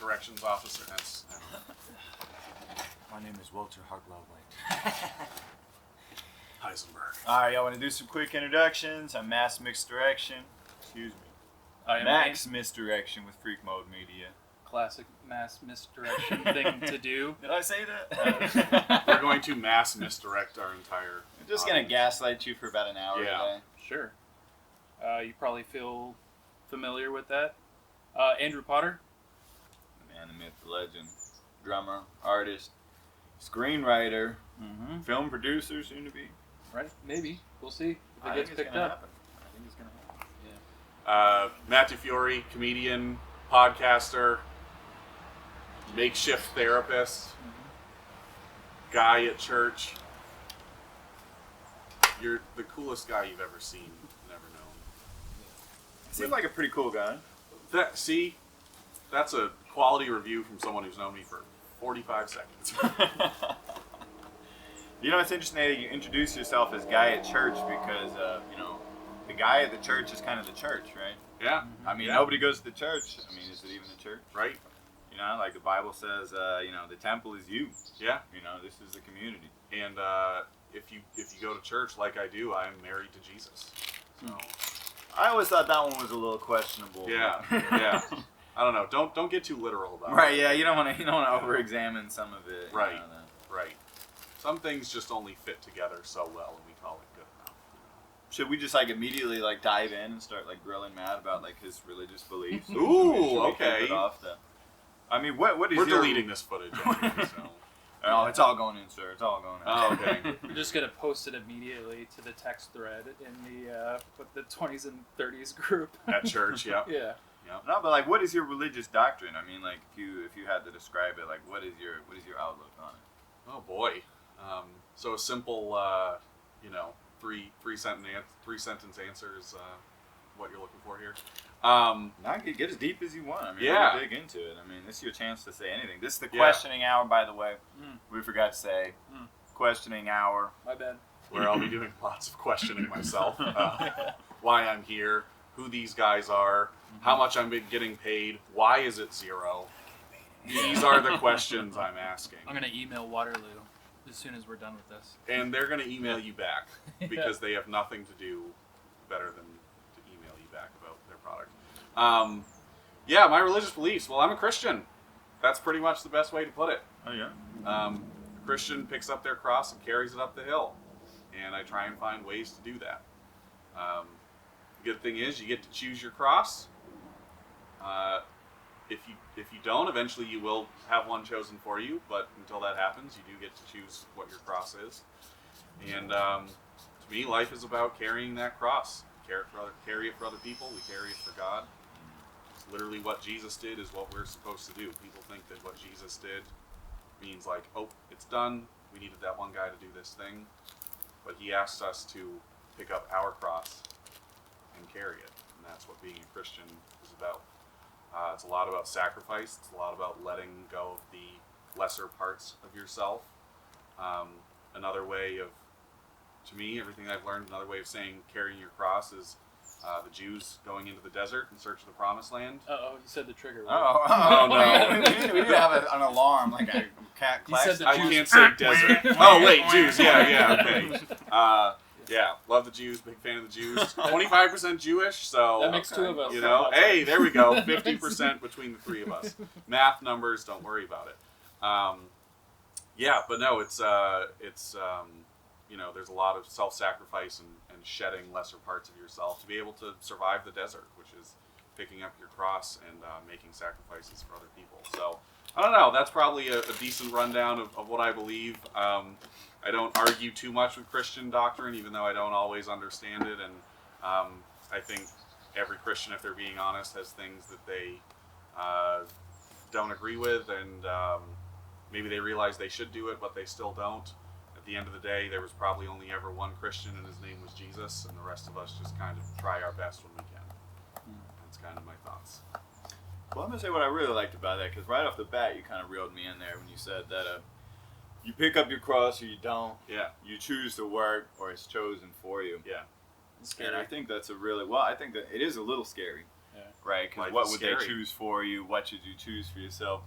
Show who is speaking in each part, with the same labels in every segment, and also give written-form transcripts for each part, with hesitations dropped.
Speaker 1: corrections officer.
Speaker 2: My name is Walter Hartwell
Speaker 1: Heisenberg.
Speaker 2: Alright, y'all want to do some quick introductions? I'm Max Misdirection. Excuse me.
Speaker 3: I am
Speaker 2: Max Misdirection with Freak Mode Media.
Speaker 3: Classic mass misdirection thing to do.
Speaker 2: Did I say that?
Speaker 1: We're going to mass misdirect our entire...
Speaker 2: I'm just going to gaslight you for about an hour today.
Speaker 3: Sure. You probably feel familiar with that. Andrew Potter.
Speaker 2: The man, the myth, the legend. Drummer, artist, screenwriter, film producer, soon to be.
Speaker 3: Right? Maybe. We'll see if it gets picked up.
Speaker 2: I think it's going to happen.
Speaker 1: Yeah. Matt Defiore, comedian, podcaster, makeshift therapist, guy at church. You're the coolest guy you've ever seen, never known.
Speaker 2: Seems like a pretty cool guy.
Speaker 1: That's a quality review from someone who's known me for 45 seconds.
Speaker 2: You know, it's interesting that you introduce yourself as guy at church because, the guy at the church is kind of the church, right?
Speaker 1: Yeah.
Speaker 2: I mean, nobody goes to the church. I mean, is it even the church?
Speaker 1: Right.
Speaker 2: You know, like the Bible says, the temple is you.
Speaker 1: Yeah.
Speaker 2: You know, this is the community.
Speaker 1: And if you go to church like I do, I am married to Jesus. So
Speaker 2: I always thought that one was a little questionable.
Speaker 1: Yeah. Yeah. I don't know. Don't get too literal about it.
Speaker 2: Right. Yeah. You don't want to over-examine some of it.
Speaker 1: Right. Right. Some things just only fit together so well, and we call it good enough.
Speaker 2: Should we just immediately dive in and start grilling Matt about his religious beliefs?
Speaker 1: Ooh, okay.
Speaker 2: I mean, what is
Speaker 1: We're deleting this footage anyway, so.
Speaker 2: Oh, it's all going in, sir. It's all going in.
Speaker 1: Oh, okay.
Speaker 3: We're just gonna post it immediately to the text thread in the 20s and 30s group.
Speaker 1: At church, yeah.
Speaker 3: Yeah.
Speaker 2: No, but what is your religious doctrine? I mean, if you had to describe it, what is your outlook on it?
Speaker 1: Oh boy. So a simple, three sentence answer is what you're looking for here.
Speaker 2: Not get as deep as you want. I mean,
Speaker 1: yeah.
Speaker 2: Dig into it. I mean, this is your chance to say anything. This is the questioning hour, by the way. We forgot to say questioning hour.
Speaker 3: My bad.
Speaker 1: Where I'll be doing lots of questioning myself. Why I'm here, who these guys are, how much I'm getting paid, why is it 0? These are the questions I'm asking.
Speaker 3: I'm gonna email Waterloo as soon as we're done with this.
Speaker 1: And they're gonna email you back because they have nothing to do better than to email you back about their product. My religious beliefs. Well, I'm a Christian. That's pretty much the best way to put it.
Speaker 2: Oh yeah.
Speaker 1: A Christian picks up their cross and carries it up the hill, and I try and find ways to do that. The good thing is you get to choose your cross. If you don't, eventually you will have one chosen for you. But until that happens, you do get to choose what your cross is. And to me, life is about carrying that cross. Carry it for other people. We carry it for God. It's literally what Jesus did is what we're supposed to do. People think that what Jesus did means it's done. We needed that one guy to do this thing. But he asked us to pick up our cross and carry it. And that's what being a Christian is about. It's a lot about sacrifice. It's a lot about letting go of the lesser parts of yourself. Another way of, to me, everything I've learned, another way of saying carrying your cross is the Jews going into the desert in search of the promised land.
Speaker 3: You said the trigger word.
Speaker 1: Oh no.
Speaker 2: We do have an alarm, like a cat
Speaker 3: You said the
Speaker 1: I
Speaker 3: Jews.
Speaker 1: can't say desert. Oh wait, Jews. Yeah, okay. Yeah, love the Jews. Big fan of the Jews. 25% Jewish, so
Speaker 3: That makes two of us.
Speaker 1: Hey, there we go. 50% between the three of us. Math numbers, don't worry about it. But no, it's there's a lot of self-sacrifice and shedding lesser parts of yourself to be able to survive the desert, which is picking up your cross and making sacrifices for other people. So I don't know. That's probably a decent rundown of what I believe. I don't argue too much with Christian doctrine, even though I don't always understand it. And I think every Christian, if they're being honest, has things that they don't agree with, and maybe they realize they should do it, but they still don't. At the end of the day, there was probably only ever one Christian, and his name was Jesus, and the rest of us just kind of try our best when we can. That's kind of my thoughts.
Speaker 2: Well, I'm going to say what I really liked about that, because right off the bat, you kind of reeled me in there when you said that you pick up your cross or you don't.
Speaker 1: Yeah.
Speaker 2: You choose to work or it's chosen for you.
Speaker 1: Yeah.
Speaker 3: It's scary.
Speaker 2: And I think that's I think that it is a little scary. right? Because
Speaker 1: Life
Speaker 2: what
Speaker 1: is
Speaker 2: would
Speaker 1: scary.
Speaker 2: they choose for you? What should you choose for yourself?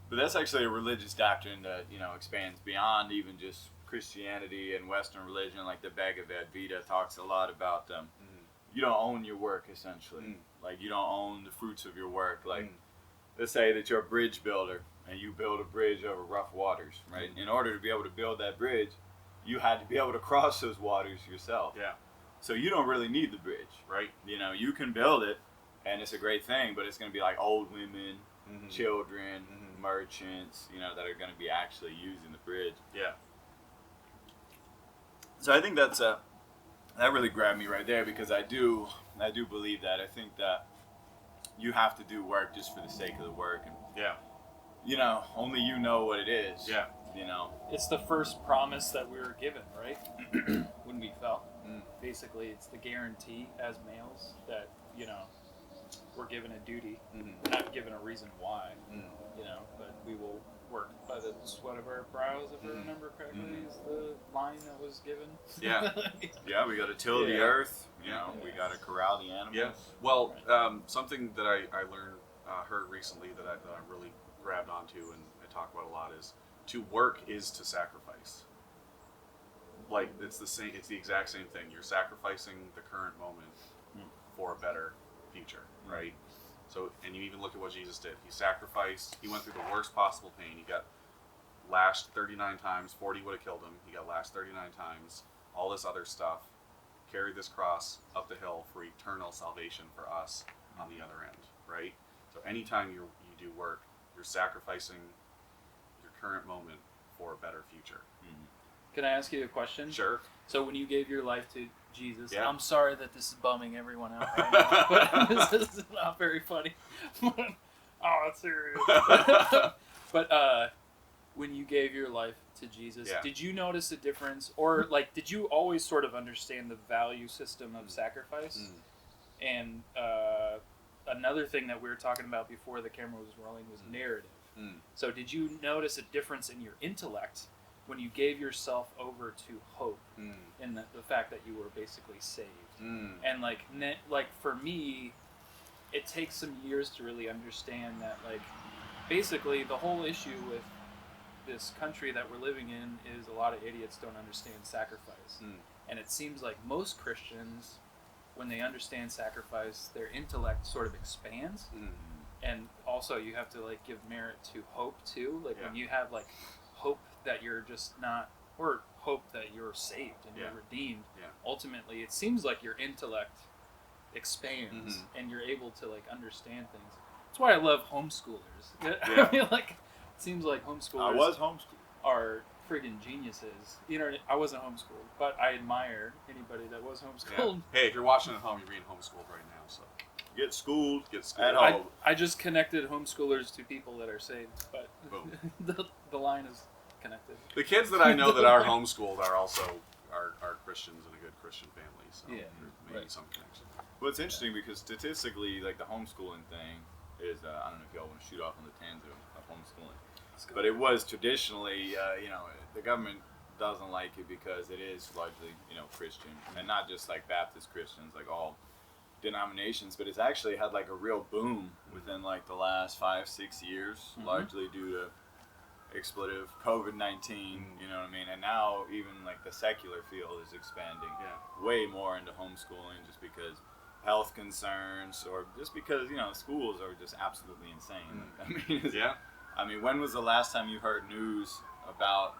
Speaker 2: But that's actually a religious doctrine that, expands beyond even just Christianity and Western religion. Like the Bhagavad Gita talks a lot about you don't own your work, essentially. Like you don't own the fruits of your work. Like let's say that you're a bridge builder and you build a bridge over rough waters, right? In order to be able to build that bridge, you had to be able to cross those waters yourself.
Speaker 1: Yeah.
Speaker 2: So you don't really need the bridge.
Speaker 1: Right.
Speaker 2: You can build it and it's a great thing, but it's going to be like old women, children, merchants, that are going to be actually using the bridge.
Speaker 1: Yeah.
Speaker 2: So I think that really grabbed me right there, because I do believe that. I think that you have to do work just for the sake of the work, and only you know what it is.
Speaker 1: Yeah.
Speaker 3: It's the first promise that we were given, right? When we fell. Basically, it's the guarantee as males that, we're given a duty. We're not given a reason why, but we will work by the sweat of our brows, if I remember correctly, is the line that was given.
Speaker 2: Yeah. Yeah, we got to till the earth. We got to corral the animals.
Speaker 1: Yeah. Well, something that I learned, heard recently that I really grabbed onto and I talk about a lot is to work is to sacrifice. Like it's the exact same thing. You're sacrificing the current moment for a better future, right? So, and you even look at what Jesus did. He sacrificed. He went through the worst possible pain. He got lashed 39 times. 40 would have killed him. He got lashed 39 times. All this other stuff. Carried this cross up the hill for eternal salvation for us on the other end, right? So anytime you do work, you're sacrificing your current moment for a better future.
Speaker 3: Can I ask you a question?
Speaker 1: Sure.
Speaker 3: So when you gave your life to Jesus,
Speaker 1: Yeah.
Speaker 3: I'm sorry that this is bumming everyone out right now, but this is not very funny. Oh, it's serious. But when you gave your life to Jesus, did you notice a difference? Or, did you always sort of understand the value system of sacrifice? And another thing that we were talking about before the camera was rolling was narrative. So did you notice a difference in your intellect when you gave yourself over to hope and the fact that you were basically saved? And for me, it takes some years to really understand that basically the whole issue with this country that we're living in is a lot of idiots don't understand sacrifice. And it seems like most Christians, when they understand sacrifice, their intellect sort of expands. And also you have to give merit to hope too. When you have hope that you're just not, or hope that you're saved and you're redeemed, ultimately it seems like your intellect expands and you're able to understand things. That's why I love homeschoolers. I mean, it seems like homeschoolers
Speaker 2: I was homeschooled.
Speaker 3: are friggin' geniuses. I wasn't homeschooled, but I admire anybody that was homeschooled.
Speaker 1: Hey, if you're watching at home, you're being homeschooled right now, so
Speaker 2: Get schooled.
Speaker 1: at
Speaker 2: home.
Speaker 1: home.
Speaker 3: I just connected homeschoolers to people that are saved, but
Speaker 1: Boom.
Speaker 3: the line is connected.
Speaker 1: The kids that I know that are homeschooled are also are Christians in a good Christian family, so
Speaker 3: Yeah,
Speaker 1: there's maybe some connection.
Speaker 2: Well, it's interesting because statistically, the homeschooling thing is, I don't know if y'all want to shoot off on the tangent of homeschooling, but it was traditionally, the government doesn't like it because it is largely, Christian, and not just Baptist Christians, all denominations, but it's actually had a real boom within the last 5-6 years, largely due to expletive COVID-19, you know what I mean? And now even the secular field is expanding way more into homeschooling just because health concerns or just because, schools are just absolutely insane. I mean, when was the last time you heard news about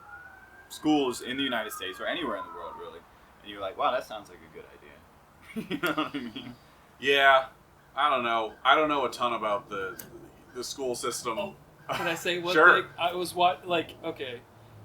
Speaker 2: schools in the United States or anywhere in the world really? And you're like, wow, that sounds like a good idea. You know what I mean?
Speaker 1: Yeah, I don't know. I don't know a ton about the school system.
Speaker 3: Oh, can I say one
Speaker 1: Sure.
Speaker 3: thing? I was okay,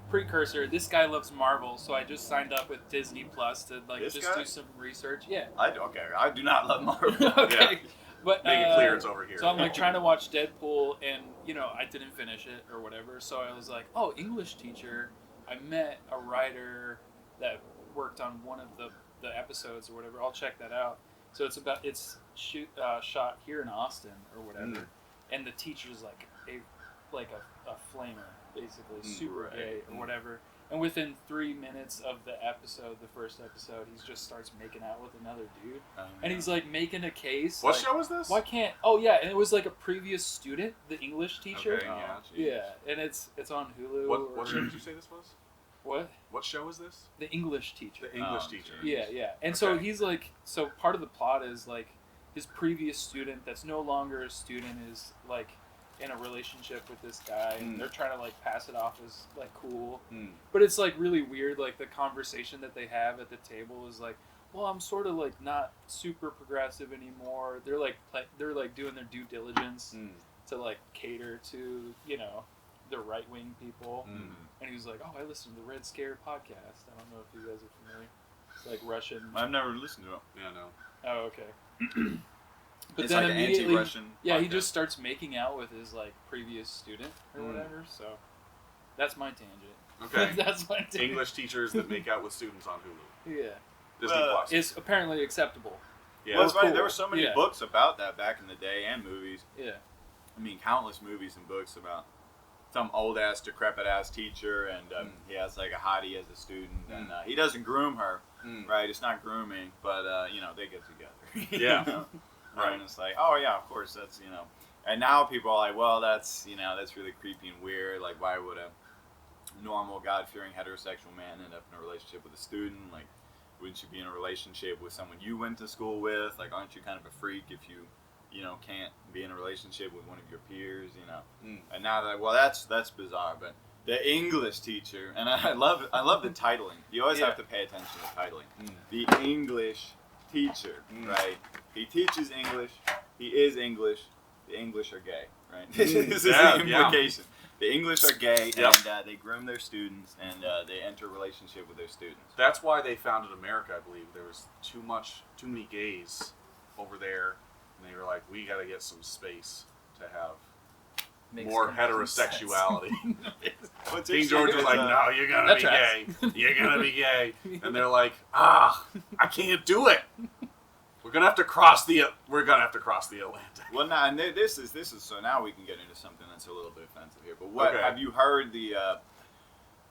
Speaker 3: precursor. This guy loves Marvel, so I just signed up with Disney Plus to
Speaker 2: This
Speaker 3: just
Speaker 2: guy?
Speaker 3: do some research. Yeah.
Speaker 2: I do not love Marvel.
Speaker 3: Okay. But
Speaker 1: Make it clear it's over here.
Speaker 3: So I'm trying to watch Deadpool, and I didn't finish it or whatever. So I was like, oh, English teacher. I met a writer that worked on one of the episodes or whatever. I'll check that out. So it's shot here in Austin or whatever, and the teacher's a flamer, basically super gay or whatever. And within 3 minutes of the episode, the first episode, he just starts making out with another dude. And he's like making a case.
Speaker 1: What
Speaker 3: like,
Speaker 1: show was this?
Speaker 3: Why can't? Oh yeah, and it was like a previous student, the English teacher.
Speaker 1: Okay,
Speaker 3: yeah, and it's on Hulu.
Speaker 1: What show did you say this was? What show is this?
Speaker 3: The English teacher.
Speaker 1: The English teacher.
Speaker 3: Yeah. And so he's like, so part of the plot is like his previous student that's no longer a student is like in a relationship with this guy, and they're trying to like pass it off as like cool. But it's like really weird. Like the conversation that they have at the table is like, well, I'm sort of like not super progressive anymore. They're like doing their due diligence to like cater to, you know, the right wing people. And he was like, oh, I listened to the Red Scare podcast. I don't know if you guys are familiar. It's like Russian.
Speaker 2: I've never listened to it.
Speaker 1: Yeah, no.
Speaker 3: Oh, okay. But
Speaker 2: it's
Speaker 3: then
Speaker 2: like
Speaker 3: immediately,
Speaker 2: an anti-Russian
Speaker 3: yeah,
Speaker 2: podcast.
Speaker 3: he just starts making out with his like previous student or whatever. So that's my tangent.
Speaker 1: Okay.
Speaker 3: That's my tangent.
Speaker 1: English teachers that make out with students on Hulu.
Speaker 3: Yeah.
Speaker 1: Disney Plus.
Speaker 3: It's apparently acceptable.
Speaker 1: Yeah.
Speaker 2: Well, it's funny.
Speaker 3: cool.
Speaker 2: There were so many
Speaker 3: Yeah.
Speaker 2: books about that back in the day, and movies.
Speaker 3: Yeah.
Speaker 2: I mean, countless movies and books about some old ass, decrepit ass teacher, and he has like a hottie as a student, and he doesn't groom her, right? It's not grooming, but you know, they get together.
Speaker 1: Yeah.
Speaker 2: You know?
Speaker 1: Right.
Speaker 2: And it's like, oh yeah, of course, that's, you know. And now people are like, well, that's, you know, that's really creepy and weird. Like, why would a normal, God-fearing heterosexual man end up in a relationship with a student? Like, wouldn't you be in a relationship with someone you went to school with? Like, aren't you kind of a freak if you know, can't be in a relationship with one of your peers, you know? And now they're like, well, that's bizarre, but the English teacher, and I love the titling. You always have to pay attention to titling. The English teacher, right? He teaches English. He is English. The English are gay, right? This is the implication. The English are gay, and they groom their students, and they enter a relationship with their students.
Speaker 1: That's why they founded America, I believe. There was too many gays over there, and they were like, we got to get some space to have more heterosexuality. King George was like, no, you're gonna be gay. You're gonna be gay. And they're like, I can't do it. We're gonna have to cross the Atlantic.
Speaker 2: Well, now, and this is so now we can get into something that's a little bit offensive here. But what have you heard the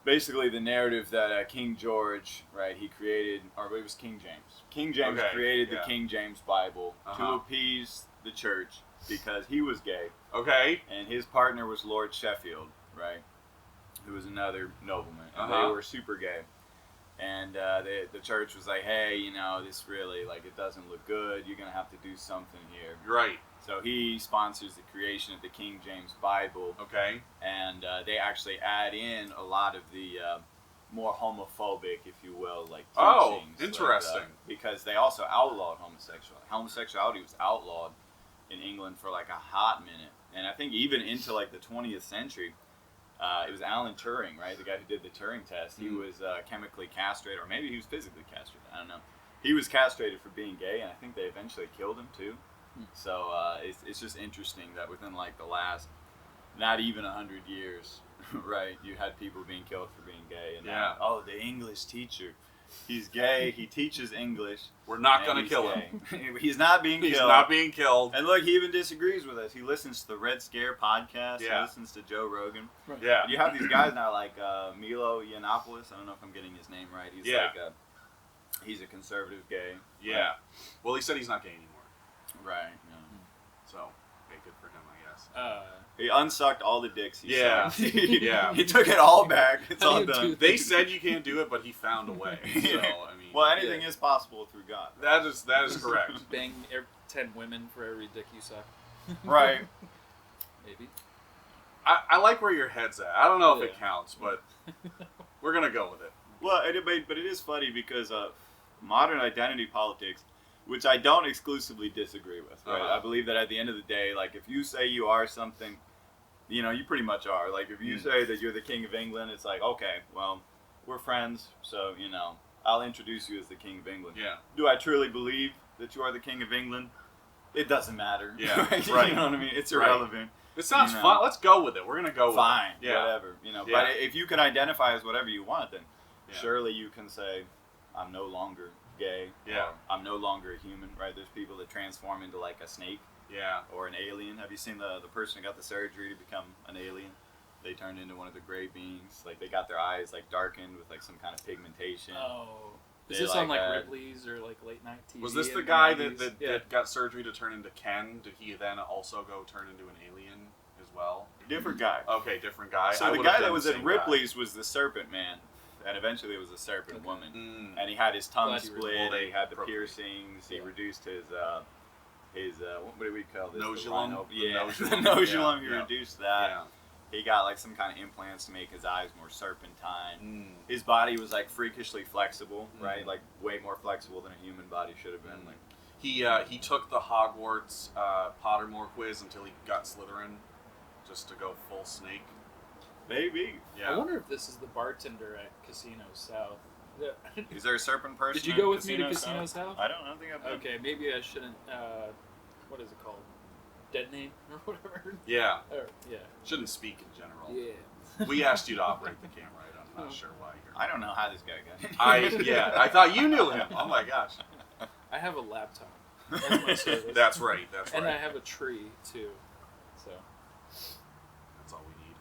Speaker 2: basically the narrative that King George, right? He created, or it was King James. King James created the King James Bible to appease the church because he was gay.
Speaker 1: Okay.
Speaker 2: And his partner was Lord Sheffield, right? Who was another nobleman. And they were super gay. And the church was like, hey, you know, this really, like, it doesn't look good. You're going to have to do something here.
Speaker 1: Right.
Speaker 2: So he sponsors the creation of the King James Bible.
Speaker 1: Okay.
Speaker 2: And they actually add in a lot of the more homophobic, if you will, like, teachings.
Speaker 1: Oh, interesting.
Speaker 2: Because they also outlawed homosexuality. Homosexuality was outlawed in England for, like, a hot minute. And I think even into, like, the 20th century, it was Alan Turing, right? The guy who did the Turing test. He was chemically castrated, or maybe he was physically castrated. I don't know. He was castrated for being gay, and I think they eventually killed him too. So it's just interesting that within like the last, not even 100 years, right? You had people being killed for being gay, and now, oh, the English teacher, he's gay. He teaches English.
Speaker 1: We're not going to kill him.
Speaker 2: He's not being killed.
Speaker 1: He's not being killed.
Speaker 2: And look, he even disagrees with us. He listens to the Red Scare podcast.
Speaker 1: Yeah.
Speaker 2: He listens to Joe Rogan.
Speaker 3: Right.
Speaker 1: Yeah.
Speaker 2: You have these guys now like Milo Yiannopoulos. I don't know if I'm getting his name right. He's like he's a conservative gay.
Speaker 1: Yeah.
Speaker 2: Right?
Speaker 1: Well, he said he's not gay anymore.
Speaker 2: Right.
Speaker 1: So, okay, good for him, I guess.
Speaker 2: He unsucked all the dicks he sucked.
Speaker 1: Yeah.
Speaker 2: He took it all back. It's all done.
Speaker 1: They said you can't do it, but he found a way. So, I mean,
Speaker 2: well, anything is possible through God.
Speaker 1: That is correct.
Speaker 3: Bang 10 women for every dick you suck.
Speaker 2: Right.
Speaker 3: Maybe.
Speaker 1: I like where your head's at. I don't know if it counts, but we're gonna go with it.
Speaker 2: Well, but it is funny because modern identity politics, which I don't exclusively disagree with. Right? I believe that at the end of the day, like if you say you are something, you know, you pretty much are. Like if you say that you're the King of England, it's like, okay, well, we're friends, so you know, I'll introduce you as the King of England.
Speaker 1: Yeah.
Speaker 2: Do I truly believe that you are the King of England? It doesn't matter.
Speaker 1: Yeah.
Speaker 2: Right? You know what I mean? It's irrelevant.
Speaker 1: It sounds fun. Let's go with it. We're gonna go with
Speaker 2: fine,
Speaker 1: it. Yeah.
Speaker 2: Whatever. You know,
Speaker 1: Yeah.
Speaker 2: but if you can identify as whatever you want, then surely you can say, I'm no longer gay.
Speaker 1: Yeah.
Speaker 2: Or I'm no longer a human, right? There's people that transform into like a snake.
Speaker 1: Yeah.
Speaker 2: Or an alien. Have you seen the person who got the surgery to become an alien? they turned into one of the gray beings. Like they got their eyes like darkened with like some kind of pigmentation.
Speaker 3: Oh. Is
Speaker 2: They
Speaker 3: this on like
Speaker 2: had-
Speaker 3: Ripley's or like late night TV?
Speaker 1: Was this the
Speaker 3: in
Speaker 1: guy
Speaker 3: 90s?
Speaker 1: that got surgery to turn into Ken? Did he then also go turn into an alien as well?
Speaker 2: Different guy.
Speaker 1: Okay, different guy.
Speaker 2: So
Speaker 1: I
Speaker 2: the
Speaker 1: would've
Speaker 2: guy
Speaker 1: done
Speaker 2: that was
Speaker 1: the
Speaker 2: at
Speaker 1: same
Speaker 2: Ripley's was the Serpent Man, and eventually it was a Serpent
Speaker 3: Okay.
Speaker 2: Woman.
Speaker 1: guy.
Speaker 2: And he had his tongue
Speaker 3: Glad you were-
Speaker 2: split.
Speaker 1: well, they
Speaker 2: He had the
Speaker 1: procreate.
Speaker 2: piercings. He
Speaker 3: Yeah.
Speaker 2: reduced his what do we call this?
Speaker 1: Nosulum?
Speaker 2: The rhino-
Speaker 1: The
Speaker 2: Yeah,
Speaker 1: nosulum.
Speaker 2: the nosulum. He
Speaker 1: Yeah.
Speaker 2: reduced that.
Speaker 1: Yeah.
Speaker 2: He got like some kind of implants to make his eyes more serpentine.
Speaker 1: Mm.
Speaker 2: His body was like freakishly flexible,
Speaker 1: Mm.
Speaker 2: right? Like way more flexible than a human body should have been.
Speaker 1: Mm.
Speaker 2: Like
Speaker 1: He took the Hogwarts Pottermore quiz until he got Slytherin, just to go full snake.
Speaker 2: maybe.
Speaker 1: Yeah.
Speaker 3: I wonder if this is the bartender at Casino South.
Speaker 2: Is there a serpent person?
Speaker 3: Did you
Speaker 2: at
Speaker 3: go with me to
Speaker 2: Casino
Speaker 3: Casino
Speaker 2: South?
Speaker 3: South?
Speaker 2: I don't think I've been.
Speaker 3: Okay, maybe I shouldn't. What is it called? Dead name or whatever.
Speaker 1: Yeah.
Speaker 3: Or, yeah.
Speaker 1: Shouldn't speak in general.
Speaker 3: Yeah.
Speaker 1: We asked you to operate the camera. I'm not sure why you're.
Speaker 2: I don't know how this guy got in.
Speaker 1: I thought you knew him. Oh my gosh.
Speaker 3: I have a laptop. That's my service.
Speaker 1: That's right. That's right.
Speaker 3: And I have a tree too. So.
Speaker 1: That's all we need.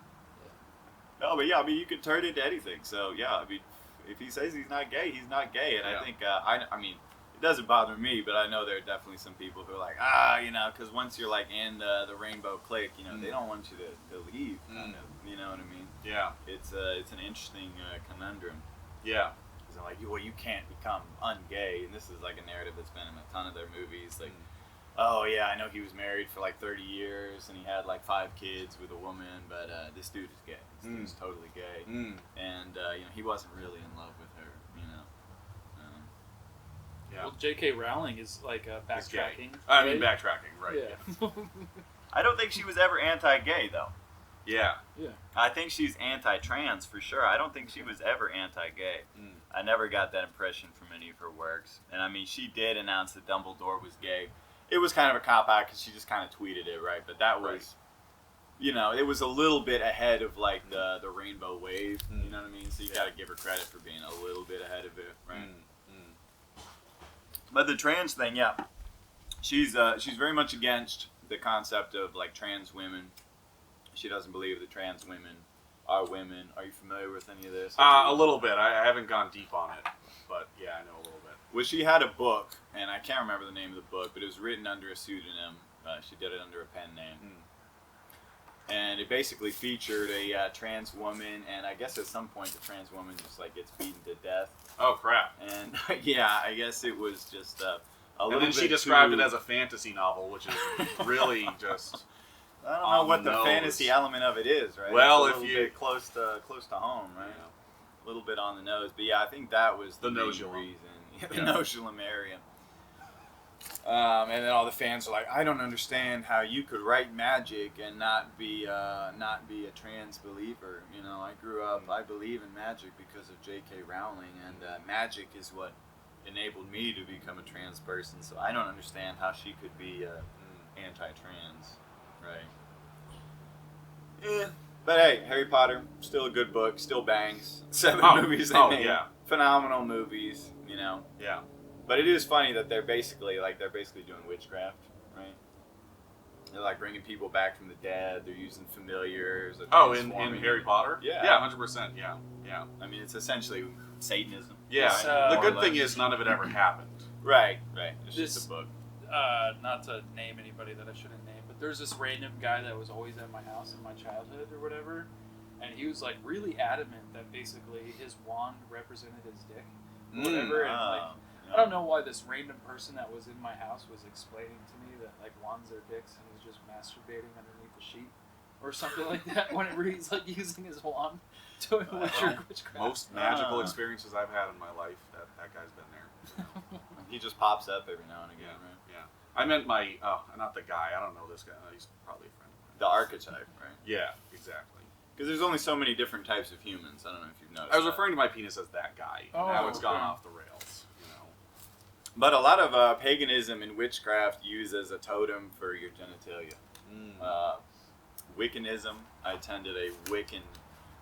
Speaker 2: No, but yeah, I mean, you can turn into anything. So yeah, I mean, if he says he's not gay, he's not gay. And
Speaker 1: Yeah.
Speaker 2: I think I mean, it doesn't bother me, but I know there are definitely some people who are like, you know, because once you're like in the rainbow clique, you know, they don't want you to leave. Kind of, you know what I mean?
Speaker 1: Yeah.
Speaker 2: It's an interesting conundrum.
Speaker 1: Yeah.
Speaker 2: Because they're like, well, you can't become ungay, and this is like a narrative that's been in a ton of their movies. Like, oh yeah, I know he was married for like 30 years and he had like 5 kids with a woman, but this dude is gay. This dude's totally gay, and you know, he wasn't really in love with her. You know.
Speaker 1: Yeah.
Speaker 3: Well, J.K. Rowling is like backtracking.
Speaker 1: I mean,
Speaker 3: right?
Speaker 1: backtracking, right?
Speaker 3: Yeah.
Speaker 2: I don't think she was ever anti-gay though.
Speaker 1: Yeah.
Speaker 3: Yeah.
Speaker 2: I think she's anti-trans for sure. I don't think she was ever anti-gay.
Speaker 1: Mm.
Speaker 2: I never got that impression from any of her works. And I mean, she did announce that Dumbledore was gay. It was kind of a cop-out because she just kind of tweeted it, right? But that was,
Speaker 1: Right.
Speaker 2: you know, it was a little bit ahead of like the rainbow wave.
Speaker 1: Mm.
Speaker 2: You know what I mean? So you got to give her credit for being a little bit ahead of it, right? But the trans thing, yeah, she's very much against the concept of like trans women. She doesn't believe that trans women are women. Are you familiar with any of this?
Speaker 1: A little bit. I haven't gone deep on it, but yeah, I know a little bit.
Speaker 2: Well, she had a book, and I can't remember the name of the book, but it was written under a pseudonym. She did it under a pen name. And it basically featured a trans woman, and I guess at some point the trans woman just like gets beaten to death.
Speaker 1: Oh crap!
Speaker 2: And yeah, I guess it was just a little
Speaker 1: And then
Speaker 2: bit
Speaker 1: she described
Speaker 2: too,
Speaker 1: it as a fantasy novel, which is really just.
Speaker 2: I don't know
Speaker 1: on
Speaker 2: what
Speaker 1: the
Speaker 2: the
Speaker 1: nose.
Speaker 2: fantasy element of it is, right?
Speaker 1: Well,
Speaker 2: it's a
Speaker 1: if
Speaker 2: little
Speaker 1: you-
Speaker 2: bit close to home, right?
Speaker 1: Yeah.
Speaker 2: A little bit on the nose, but yeah, I think that was the main
Speaker 1: nosulum.
Speaker 2: reason. Yeah, the
Speaker 1: Yeah.
Speaker 2: nosulum area. And then all the fans are like, I don't understand how you could write magic and not be a trans believer. You know, I grew up, I believe in magic because of J.K. Rowling, and magic is what enabled me to become a trans person. So I don't understand how she could be anti-trans, right? Yeah. But hey, Harry Potter, still a good book, still bangs. 7 movies they made.
Speaker 1: Yeah.
Speaker 2: Phenomenal movies, you know.
Speaker 1: Yeah.
Speaker 2: But it is funny that they're basically doing witchcraft, right? They're like bringing people back from the dead. They're using familiars. They're
Speaker 1: Oh, in
Speaker 2: transforming-
Speaker 1: Harry Potter?
Speaker 2: Yeah.
Speaker 1: Yeah, 100%. Yeah. Yeah.
Speaker 2: I mean, it's essentially Satanism.
Speaker 1: Yeah.
Speaker 3: This,
Speaker 1: the
Speaker 2: more
Speaker 1: good
Speaker 2: or
Speaker 1: thing
Speaker 2: less.
Speaker 1: is none of it ever happened.
Speaker 2: Right. It's
Speaker 3: This-
Speaker 2: just a book.
Speaker 3: Not to name anybody that I shouldn't name, but there's this random guy that was always at my house in my childhood or whatever, and he was like really adamant that basically his wand represented his dick, whatever, and like I don't know why this random person that was in my house was explaining to me that like wands are dicks and he's just masturbating underneath the sheet or something like that whenever he's like using his wand to witchcraft.
Speaker 1: Most magical experiences I've had in my life, that guy's been there.
Speaker 2: He just pops up every now and again,
Speaker 1: Yeah.
Speaker 2: right?
Speaker 1: Yeah. I meant my, not the guy. I don't know this guy. He's probably a friend of mine.
Speaker 2: The archetype, right?
Speaker 1: Yeah, exactly.
Speaker 2: Because there's only so many different types of humans. I don't know if you've noticed.
Speaker 1: I was
Speaker 2: that.
Speaker 1: referring to my penis as that guy.
Speaker 3: Oh,
Speaker 1: Now it's gone
Speaker 3: okay.
Speaker 1: off the rails. You know.
Speaker 2: But a lot of paganism and witchcraft use as a totem for your genitalia. Wiccanism. I attended a Wiccan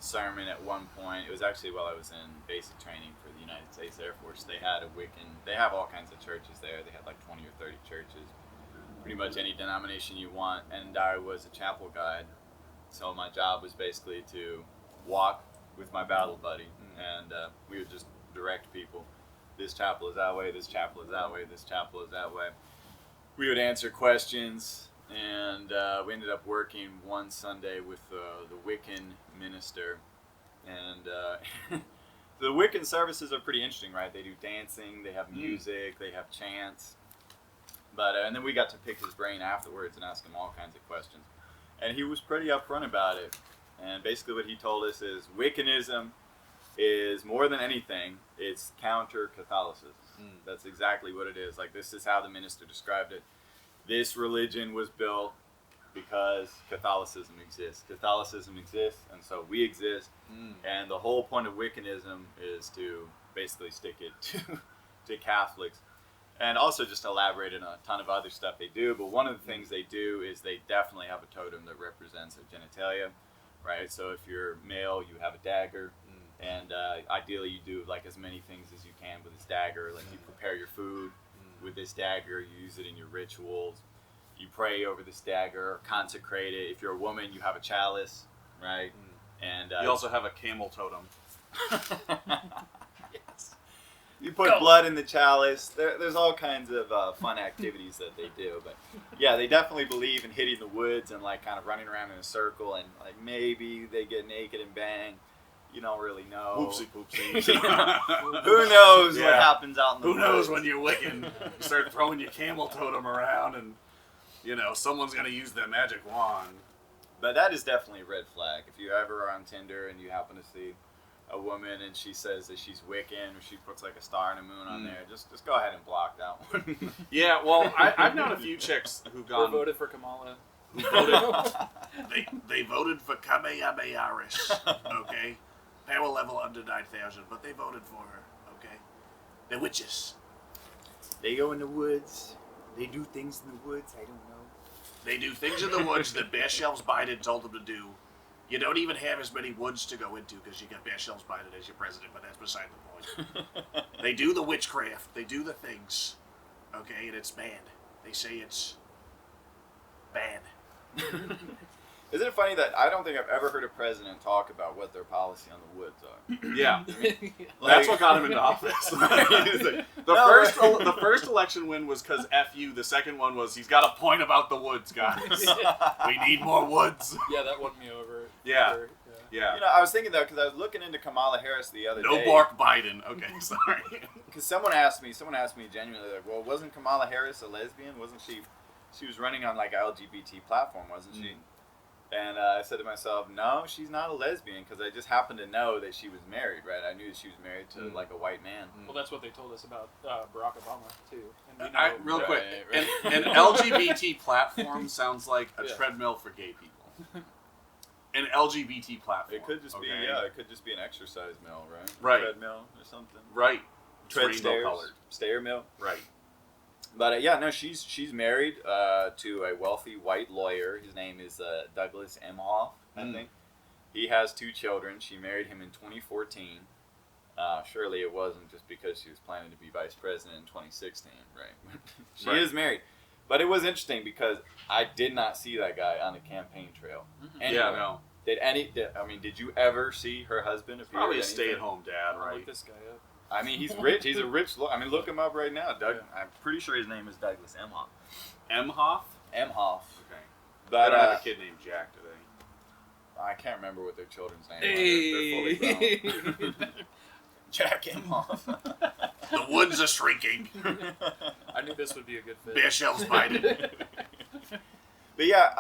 Speaker 2: sermon at one point. It was actually while I was in basic training for the United States Air Force. They had a Wiccan. They have all kinds of churches there. They had like 20 or 30 churches. Pretty much any denomination you want. And I was a chapel guide So my job was basically to walk with my battle buddy, and we would just direct people. This chapel is that way, this chapel is that way, this chapel is that way. We would answer questions, and we ended up working one Sunday with the Wiccan minister. And the Wiccan services are pretty interesting, right? They do dancing, they have music, they have chants. But and then we got to pick his brain afterwards and ask him all kinds of questions. And he was pretty upfront about it. And basically what he told us is Wiccanism is more than anything, it's counter-Catholicism. That's exactly what it is. Like, this is how the minister described it. This religion was built because Catholicism exists. Catholicism exists, and so we exist. And the whole point of Wiccanism is to basically stick it to Catholics. And also just elaborate on a ton of other stuff they do. But one of the things they do is they definitely have a totem that represents their genitalia, right? So if you're male, you have a dagger. And ideally you do like as many things as you can with this dagger. Like you prepare your food with this dagger. You use it in your rituals. You pray over this dagger or consecrate it. If you're a woman, you have a chalice, right? And
Speaker 1: you also have a camel totem.
Speaker 2: Yes. You put blood in the chalice. There's all kinds of fun activities that they do. But yeah, they definitely believe in hitting the woods and like kind of running around in a circle. And like maybe they get naked and bang. You don't really know.
Speaker 1: Whoopsie poopsie.
Speaker 2: Who knows what happens out in the woods?
Speaker 1: Who knows when you're Wiccan? You start throwing your camel totem around and, you know, someone's going to use that magic wand.
Speaker 2: But that is definitely a red flag. If you ever are on Tinder and you happen to see a woman and she says that she's Wiccan or she puts like a star and a moon on there, just go ahead and block that one.
Speaker 1: Yeah, well, I've known a few chicks who've gone...
Speaker 3: Or voted for Kamala.
Speaker 1: Who voted... they voted for Kamehameha-Harris, okay? Power level under 9,000, but they voted for her, okay? They're witches.
Speaker 2: They go in the woods. They do things in the woods. I don't know.
Speaker 1: They do things in the woods that Bear Shelves Biden told them to do. You don't even have as many woods to go into because you got Bear Shelves Biden as your president, but that's beside the point. They do the witchcraft. They do the things, okay? And it's banned. They say it's banned.
Speaker 2: Isn't it funny that I don't think I've ever heard a president talk about what their policy on the woods are?
Speaker 1: Yeah. That's what got him into office. The first election win was because F you. The second one was he's got a point about the woods, guys. We need more woods.
Speaker 3: Yeah, that won me over.
Speaker 1: Yeah.
Speaker 3: Sure.
Speaker 1: Yeah.
Speaker 2: You know, I was thinking that because I was looking into Kamala Harris the other day.
Speaker 1: No bark Biden. Okay, sorry.
Speaker 2: Because someone asked me genuinely, like, well, wasn't Kamala Harris a lesbian? Wasn't she? She was running on like an LGBT platform, wasn't she? And I said to myself, no, she's not a lesbian, because I just happened to know that she was married, right? I knew that she was married to, like, a white man.
Speaker 3: Well, that's what they told us about Barack Obama, too. And
Speaker 1: real quick,
Speaker 2: right.
Speaker 1: An LGBT platform sounds like a treadmill for gay people. An LGBT platform.
Speaker 2: It could just be, it could just be an exercise mill, right?
Speaker 1: Right.
Speaker 2: Treadmill or something.
Speaker 1: Right.
Speaker 2: Tread
Speaker 1: Rainbow
Speaker 2: stairs.
Speaker 1: colored.
Speaker 2: Stair mill.
Speaker 1: Right.
Speaker 2: But no, she's married to a wealthy white lawyer. His name is Douglas Emhoff, I think. He has 2 children. She married him in 2014. Surely it wasn't just because she was planning to be vice president in 2016, right? She is married. But it was interesting because I did not see that guy on the campaign trail. Anyway,
Speaker 1: Yeah, no.
Speaker 2: Did you ever see her husband appear?
Speaker 1: Probably a stay-at-home dad,
Speaker 3: I'll
Speaker 1: right?
Speaker 3: look this guy up.
Speaker 2: I mean, he's rich. He's a rich. Look him up right now. Doug. Yeah. I'm pretty sure his name is Douglas Emhoff.
Speaker 1: Emhoff?
Speaker 2: Emhoff.
Speaker 1: Okay.
Speaker 2: But
Speaker 1: they don't have a kid named Jack, do they?
Speaker 2: I can't remember what their children's names are. They're fully grown. Jack Emhoff.
Speaker 1: The woods are shrinking.
Speaker 3: I knew this would be a good fit.
Speaker 1: Bear Shelves Biden.
Speaker 2: But yeah,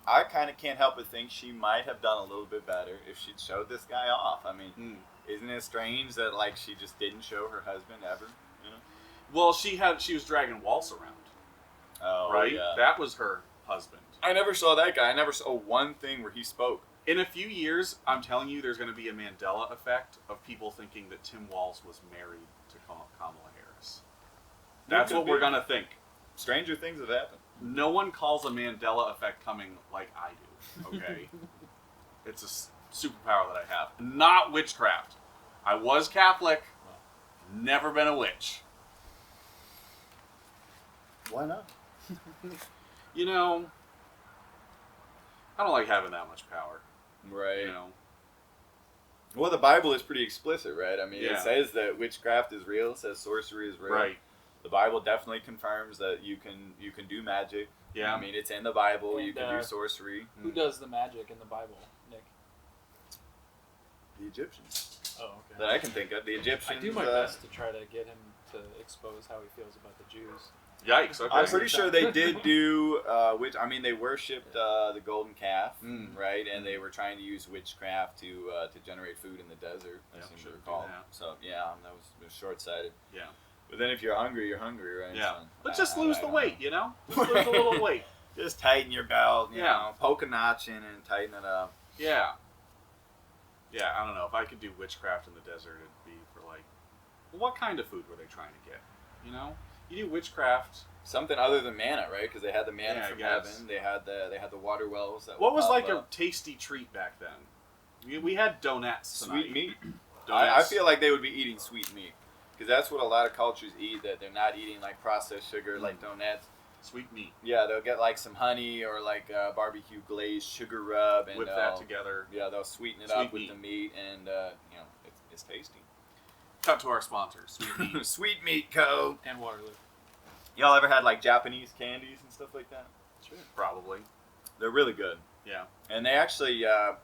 Speaker 2: I kind of can't help but think she might have done a little bit better if she'd showed this guy off. I mean, isn't it strange that like she just didn't show her husband ever? You know?
Speaker 1: Well, she was dragging Waltz around.
Speaker 2: Oh,
Speaker 1: right?
Speaker 2: Yeah.
Speaker 1: That was her husband.
Speaker 2: I never saw that guy. I never saw one thing where he spoke.
Speaker 1: In a few years, I'm telling you, there's going to be a Mandela effect of people thinking that Tim Walz was married to Kamala Harris. That's what we're going to think.
Speaker 2: Stranger things have happened.
Speaker 1: No one calls a Mandela effect coming like I do, okay? It's a superpower that I have. Not witchcraft. I was Catholic, never been a witch.
Speaker 2: Why not?
Speaker 1: You know, I don't like having that much power.
Speaker 2: Right.
Speaker 1: You know.
Speaker 2: Well, the Bible is pretty explicit, right? I mean,
Speaker 1: Yeah.
Speaker 2: it says that witchcraft is real. It says sorcery is real.
Speaker 1: Right.
Speaker 2: The Bible definitely confirms that you can do magic.
Speaker 1: Yeah.
Speaker 2: I mean, it's in the Bible.
Speaker 3: And,
Speaker 2: you can do sorcery.
Speaker 3: Who does the magic in the Bible, Nick?
Speaker 2: The Egyptians.
Speaker 3: Oh, okay.
Speaker 2: That I can think of. The Egyptians.
Speaker 3: I do my best to try to get him to expose how he feels about the Jews.
Speaker 1: Yikes. Okay.
Speaker 2: I'm pretty sure they did do they worshipped the golden calf, right? And they were trying to use witchcraft to generate food in the desert. I
Speaker 1: Yeah,
Speaker 2: seem to
Speaker 1: sure,
Speaker 2: recall.
Speaker 1: yeah.
Speaker 2: So that was short-sighted.
Speaker 1: Yeah.
Speaker 2: But then if you're hungry, right?
Speaker 1: Yeah.
Speaker 2: So,
Speaker 1: But just lose the
Speaker 2: don't
Speaker 1: weight,
Speaker 2: know.
Speaker 1: you know? Just lose a little weight.
Speaker 2: Just tighten your belt, you
Speaker 1: Yeah.
Speaker 2: know, poke a notch in and tighten it up.
Speaker 1: Yeah. Yeah, I don't know. If I could do witchcraft in the desert, it'd be for like, well, what kind of food were they trying to get? You know? You do witchcraft.
Speaker 2: Something other than manna, right? Because they had the manna
Speaker 1: Yeah, I
Speaker 2: from
Speaker 1: guess.
Speaker 2: heaven. They had the water wells. That
Speaker 1: What
Speaker 2: would
Speaker 1: was
Speaker 2: pop
Speaker 1: like
Speaker 2: up.
Speaker 1: a tasty treat back then? We had donuts tonight.
Speaker 2: Sweet meat. I
Speaker 1: Donuts.
Speaker 2: feel like they would be eating sweet meat. Because that's what a lot of cultures eat, that they're not eating like processed sugar like donuts.
Speaker 1: Sweet meat.
Speaker 2: Yeah, they'll get like some honey or like barbecue glazed sugar rub. And
Speaker 1: Whip that together.
Speaker 2: Yeah, they'll sweeten it
Speaker 1: Sweet
Speaker 2: up with
Speaker 1: meat.
Speaker 2: the meat and, it's tasty.
Speaker 1: Cut to our sponsors. Sweet meat.
Speaker 2: Sweet meat co.
Speaker 3: And Waterloo.
Speaker 2: Y'all ever had like Japanese candies and stuff like that?
Speaker 3: Sure.
Speaker 1: Probably.
Speaker 2: They're really good.
Speaker 1: Yeah.
Speaker 2: And they actually, I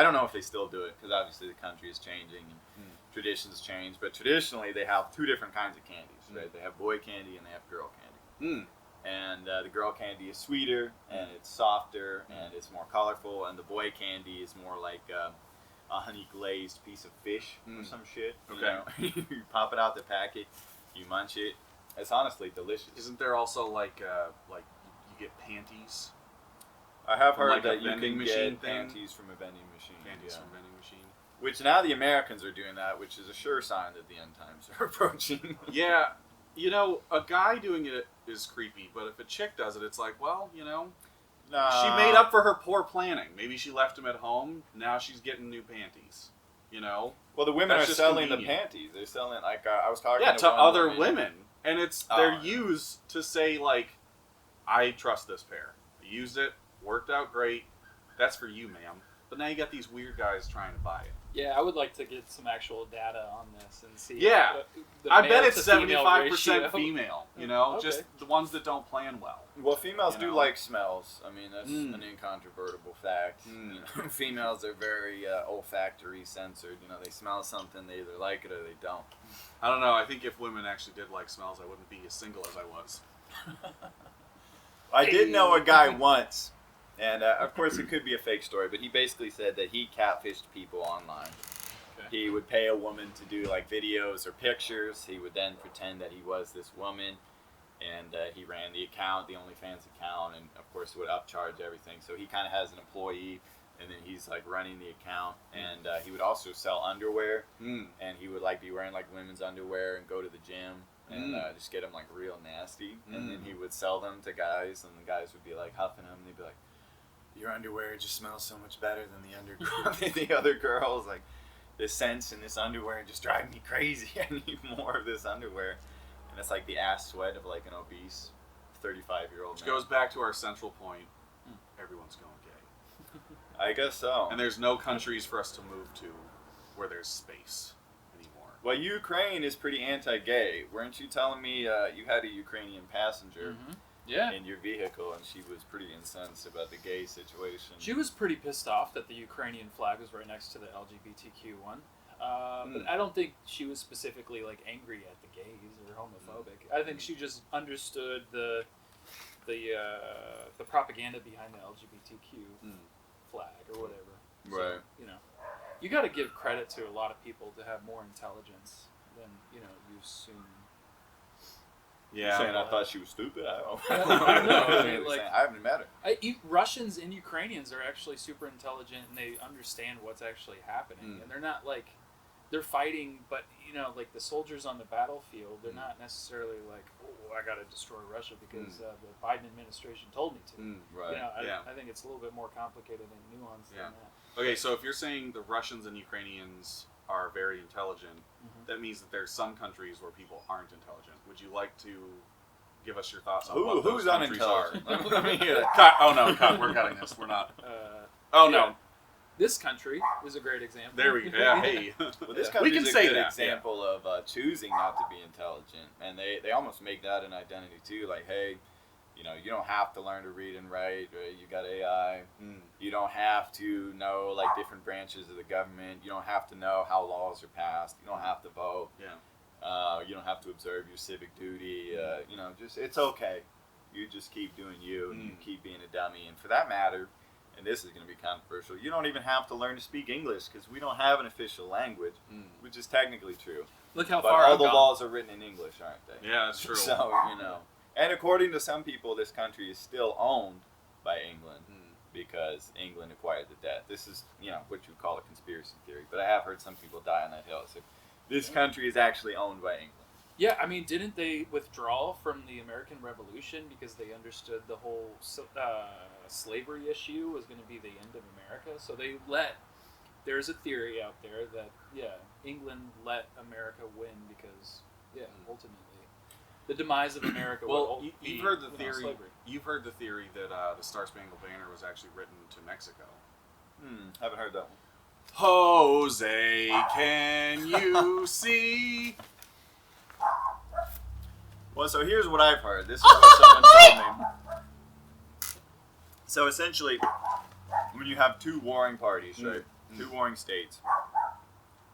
Speaker 2: don't know if they still do it because obviously the country is changing and traditions change. But traditionally, they have two different kinds of candies, right? They have boy candy and they have girl candy.
Speaker 1: Mm.
Speaker 2: And the girl candy is sweeter and it's softer and it's more colorful. And the boy candy is more like a honey glazed piece of fish or some shit. You
Speaker 1: Okay.
Speaker 2: know? You pop it out the packet, you munch it. It's honestly delicious.
Speaker 1: Isn't there also like you get panties?
Speaker 2: I have
Speaker 1: From
Speaker 2: heard
Speaker 1: like a
Speaker 2: that you
Speaker 1: vending
Speaker 2: can
Speaker 1: machine
Speaker 2: get
Speaker 1: thing?
Speaker 2: panties from a vending machine.
Speaker 1: Panties
Speaker 2: yeah.
Speaker 1: from a vending machine.
Speaker 2: Which now the Americans are doing that, which is a sure sign that the end times are approaching.
Speaker 1: Yeah. You know, a guy doing it is creepy, but if a chick does it, it's like, well, you know, she made up for her poor planning. Maybe she left him at home. Now she's getting new panties. You know?
Speaker 2: Well, the women
Speaker 1: That's
Speaker 2: are
Speaker 1: just
Speaker 2: selling
Speaker 1: convenient.
Speaker 2: the panties. They're selling like I was talking
Speaker 1: Yeah, to
Speaker 2: one
Speaker 1: other
Speaker 2: woman.
Speaker 1: women. And they're used to say, like, I trust this pair. I used it, worked out great. That's for you, ma'am. But now you got these weird guys trying to buy it.
Speaker 3: Yeah, I would like to get some actual data on this and see.
Speaker 1: Yeah.
Speaker 3: The
Speaker 1: I bet
Speaker 3: male
Speaker 1: it's
Speaker 3: to female
Speaker 1: 75%
Speaker 3: ratio.
Speaker 1: female, you know?
Speaker 3: Okay.
Speaker 1: Just the ones that don't plan well.
Speaker 2: Well, females
Speaker 1: You
Speaker 2: do
Speaker 1: know?
Speaker 2: like smells. I mean, that's
Speaker 1: Mm.
Speaker 2: an incontrovertible fact.
Speaker 1: Mm.
Speaker 2: You know, females are very olfactory censored. You know, they smell something, they either like it or they don't.
Speaker 1: I don't know. I think if women actually did like smells, I wouldn't be as single as I was.
Speaker 2: I did know a guy once, and of course it could be a fake story, but he basically said that he catfished people online.
Speaker 3: Okay.
Speaker 2: He would pay a woman to do like videos or pictures. He would then pretend that he was this woman, and he ran the account, the OnlyFans account, and of course would upcharge everything. So he kind of has an employee, and then he's like running the account, and he would also sell underwear,
Speaker 1: Mm.
Speaker 2: and he would like be wearing like women's underwear and go to the gym. And just get them like real nasty, and then he would sell them to guys, and the guys would be like huffing them. And they'd be like, "Your underwear just smells so much better than the other girls. Like the scents in this underwear just drive me crazy. I need more of this underwear." And it's like the ass sweat of like an obese 35-year-old
Speaker 1: Which
Speaker 2: man.
Speaker 1: goes back to our central point. Everyone's going gay.
Speaker 2: I guess so.
Speaker 1: And there's no countries for us to move to where there's space anymore.
Speaker 2: Well, Ukraine is pretty anti-gay. Weren't you telling me you had a Ukrainian passenger
Speaker 3: Yeah.
Speaker 2: in your vehicle, and she was pretty incensed about the gay situation?
Speaker 3: She was pretty pissed off that the Ukrainian flag was right next to the LGBTQ one. But I don't think she was specifically like angry at the gays or homophobic. I think she just understood the propaganda behind the LGBTQ flag or whatever. So,
Speaker 2: Right.
Speaker 3: you know, you got to give credit to a lot of people to have more intelligence than you assume.
Speaker 1: Yeah.
Speaker 2: Saying I thought she was stupid. I don't
Speaker 3: I don't know. I mean,
Speaker 2: Saying,
Speaker 3: like-
Speaker 2: I haven't met her.
Speaker 3: Russians and Ukrainians are actually super intelligent, and they understand what's actually happening. And they're not like they're fighting, but like the soldiers on the battlefield, they're not necessarily like, oh, I got to destroy Russia because the Biden administration told me to.
Speaker 2: Right.
Speaker 3: I think it's a little bit more complicated and nuanced than that.
Speaker 1: Okay, so if you're saying the Russians and Ukrainians are very intelligent, that means that there's some countries where people aren't intelligent. Would you like to give us your thoughts on what those
Speaker 2: Who's
Speaker 1: countries are.
Speaker 2: unintelligent? Let me hear that.
Speaker 1: Cut. Oh no, cut. We're cutting this. We're not. Oh no.
Speaker 3: Yeah. This country is a great example.
Speaker 1: There we go. Yeah, hey.
Speaker 2: Well, this
Speaker 1: We
Speaker 2: country's
Speaker 1: can
Speaker 2: a
Speaker 1: say
Speaker 2: good
Speaker 1: that,
Speaker 2: example of choosing not to be intelligent, and they almost make that an identity too. Like, hey, you know, you don't have to learn to read and write. Right? You got AI. You don't have to know like different branches of the government. You don't have to know how laws are passed. You don't have to vote.
Speaker 1: Yeah.
Speaker 2: You don't have to observe your civic duty. You know, just it's okay. You just keep doing you, and you keep being a dummy. And for that matter, and this is going to be controversial, you don't even have to learn to speak English because we don't have an official language, which is technically true.
Speaker 3: Look how
Speaker 2: But
Speaker 3: far
Speaker 2: all
Speaker 3: I've
Speaker 2: the
Speaker 3: gone.
Speaker 2: laws are written in English, aren't they?
Speaker 1: Yeah, that's true.
Speaker 2: So, you know. And according to some people, this country is still owned by England because England acquired the debt. This is, you know, what you would call a conspiracy theory. But I have heard some people die on that hill. So this country is actually owned by England.
Speaker 3: Yeah, I mean, didn't they withdraw from the American Revolution because they understood the whole slavery issue was going to be the end of America? So they there's a theory out there that, England let America win because, ultimately, the demise of America
Speaker 1: Well,
Speaker 3: would
Speaker 1: you've heard the
Speaker 3: be
Speaker 1: theory.
Speaker 3: slavery.
Speaker 1: You've heard the theory that the Star Spangled Banner was actually written to Mexico.
Speaker 2: Haven't heard that one.
Speaker 1: Jose, can you see?
Speaker 2: Well, so here's what I've heard. This is what someone told me. So essentially, when you have two warring parties, right? Two warring states,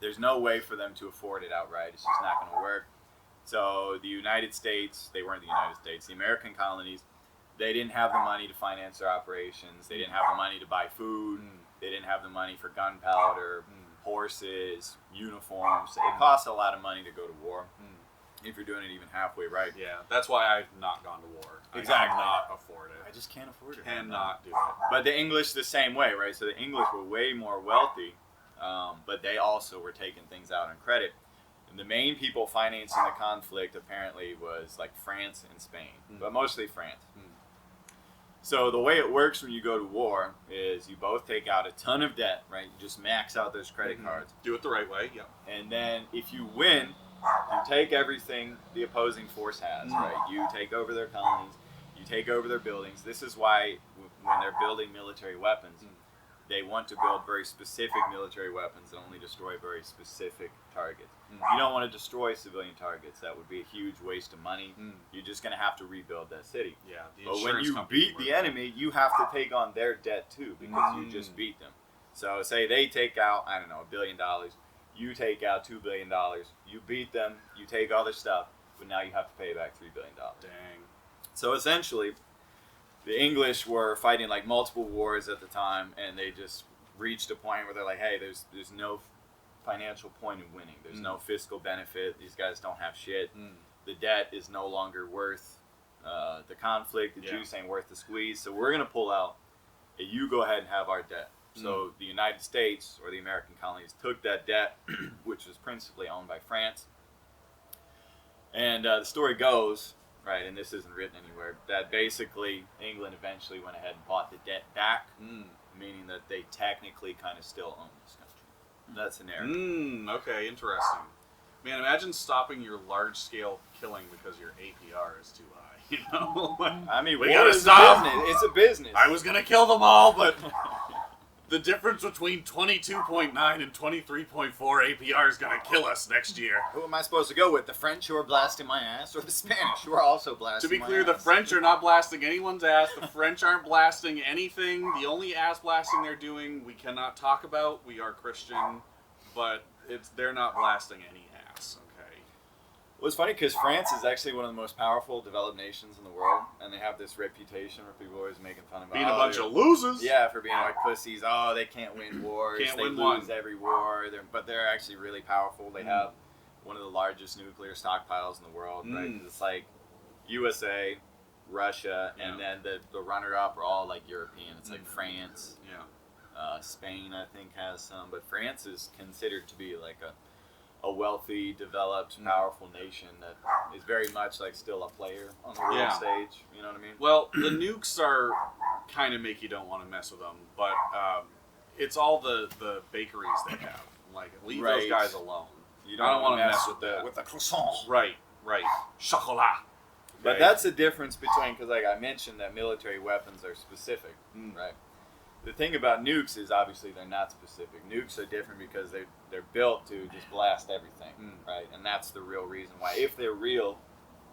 Speaker 2: there's no way for them to afford it outright. It's just not going to work. So the United States, they weren't the United States, the American colonies, they didn't have the money to finance their operations. They didn't have the money to buy food. They didn't have the money for gunpowder, horses, uniforms. It costs a lot of money to go to war. If you're doing it even halfway right.
Speaker 1: Yeah, that's why I've not gone to war.
Speaker 2: Exactly.
Speaker 1: I cannot afford it.
Speaker 2: I just can't afford it.
Speaker 1: Cannot do it.
Speaker 2: But the English the same way, right? So the English were way more wealthy, but they also were taking things out on credit. And the main people financing the conflict apparently was like France and Spain, but mostly France. So the way it works when you go to war is you both take out a ton of debt, right? You just max out those credit cards.
Speaker 1: Do it the right way, yeah.
Speaker 2: And then if you win, you take everything the opposing force has, right? You take over their colonies, you take over their buildings. This is why when they're building military weapons, they want to build very specific military weapons that only destroy very specific targets. You don't want to destroy civilian targets. That would be a huge waste of money. You're just going to have to rebuild that city.
Speaker 1: Yeah.
Speaker 2: But when you beat the enemy, you have to take on their debt too because you just beat them. So say they take out, I don't know, $1 billion. You take out $2 billion. You beat them. You take all their stuff. But now you have to pay back $3 billion.
Speaker 1: Dang.
Speaker 2: So essentially, the English were fighting like multiple wars at the time, and they just reached a point where they're like, hey, there's no financial point in winning. There's no fiscal benefit. These guys don't have shit. The debt is no longer worth the conflict. The juice ain't worth the squeeze. So we're going to pull out, and you go ahead and have our debt. So the United States, or the American colonies, took that debt, which was principally owned by France. And the story goes, right, and this isn't written anywhere, that basically England eventually went ahead and bought the debt back, meaning that they technically kind of still own this country. That's the narrative.
Speaker 1: Okay, interesting. Man, imagine stopping your large-scale killing because your APR is too high. You know,
Speaker 2: I mean,
Speaker 1: we
Speaker 2: war
Speaker 1: gotta
Speaker 2: is
Speaker 1: stop.
Speaker 2: a business. It's a business.
Speaker 1: I was gonna kill them all, but the difference between 22.9 and 23.4 APR is gonna kill us next year.
Speaker 2: Who am I supposed to go with? The French who are blasting my ass, or the Spanish who are also blasting
Speaker 1: To be
Speaker 2: my
Speaker 1: clear,
Speaker 2: ass?
Speaker 1: the French are not blasting anyone's ass. The French aren't blasting anything. The only ass blasting they're doing, we cannot talk about. We are Christian, but they're not blasting any ass. Okay.
Speaker 2: Well, it's funny because France is actually one of the most powerful developed nations in the world, and they have this reputation where people are always making fun of
Speaker 1: Being a bunch of losers.
Speaker 2: Yeah, for being like pussies. Oh, they can't win wars.
Speaker 1: Can't
Speaker 2: they
Speaker 1: win
Speaker 2: lose
Speaker 1: one.
Speaker 2: every war. But they're actually really powerful. They have one of the largest nuclear stockpiles in the world, right? It's like USA, Russia, and then the runner-up are all like European. It's like France.
Speaker 1: Yeah.
Speaker 2: Spain, I think, has some, but France is considered to be like a wealthy, developed, powerful nation that is very much like still a player on the world stage. You know what I mean?
Speaker 1: Well, the nukes are kind of make you don't want to mess with them, but it's all the bakeries they have. Like, leave those guys alone.
Speaker 2: You
Speaker 1: I don't want to mess with
Speaker 2: the croissant.
Speaker 1: Right. Chocolat.
Speaker 2: But that's the difference between, because like I mentioned that military weapons are specific, right? The thing about nukes is obviously they're not specific. Nukes are different because they're built to just blast everything, right? And that's the real reason why. If they're real,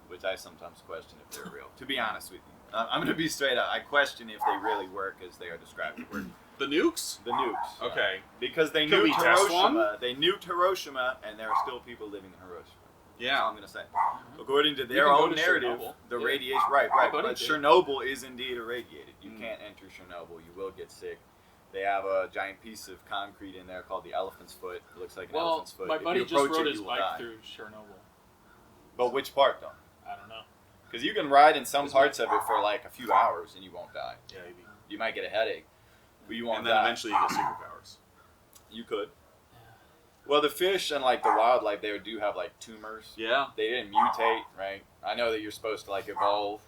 Speaker 2: which I sometimes question if they're real, to be honest with you. I'm going to be straight up. I question if they really work as they are described to work.
Speaker 1: The nukes?
Speaker 2: The nukes.
Speaker 1: Okay.
Speaker 2: Because they
Speaker 1: Could we
Speaker 2: nuked
Speaker 1: test one?
Speaker 2: Hiroshima. They nuked Hiroshima, and there are still people living in Hiroshima.
Speaker 1: Yeah.
Speaker 2: That's all I'm going to say. According to their
Speaker 3: can go
Speaker 2: own
Speaker 3: to
Speaker 2: narrative,
Speaker 3: Chernobyl.
Speaker 2: the
Speaker 3: Yeah.
Speaker 2: radiation... Right.
Speaker 3: My
Speaker 2: But
Speaker 3: buddy did.
Speaker 2: Chernobyl is indeed irradiated. You can't enter Chernobyl. You will get sick. They have a giant piece of concrete in there called the elephant's foot. It looks like an elephant's foot.
Speaker 3: My
Speaker 2: If
Speaker 3: buddy
Speaker 2: you
Speaker 3: just
Speaker 2: approach
Speaker 3: rode
Speaker 2: it,
Speaker 3: his
Speaker 2: you will
Speaker 3: bike
Speaker 2: die.
Speaker 3: through Chernobyl.
Speaker 2: But which part, though?
Speaker 3: I don't know.
Speaker 2: Because you can ride in some
Speaker 3: His
Speaker 2: parts
Speaker 3: bike.
Speaker 2: of it for like a few hours and you won't die.
Speaker 1: Yeah, maybe.
Speaker 2: You might get a headache, but you won't
Speaker 1: And then
Speaker 2: die.
Speaker 1: eventually you get superpowers.
Speaker 2: You could. Well, the fish and like the wildlife there do have like tumors.
Speaker 1: Yeah.
Speaker 2: They didn't mutate, right? I know that you're supposed to like evolve,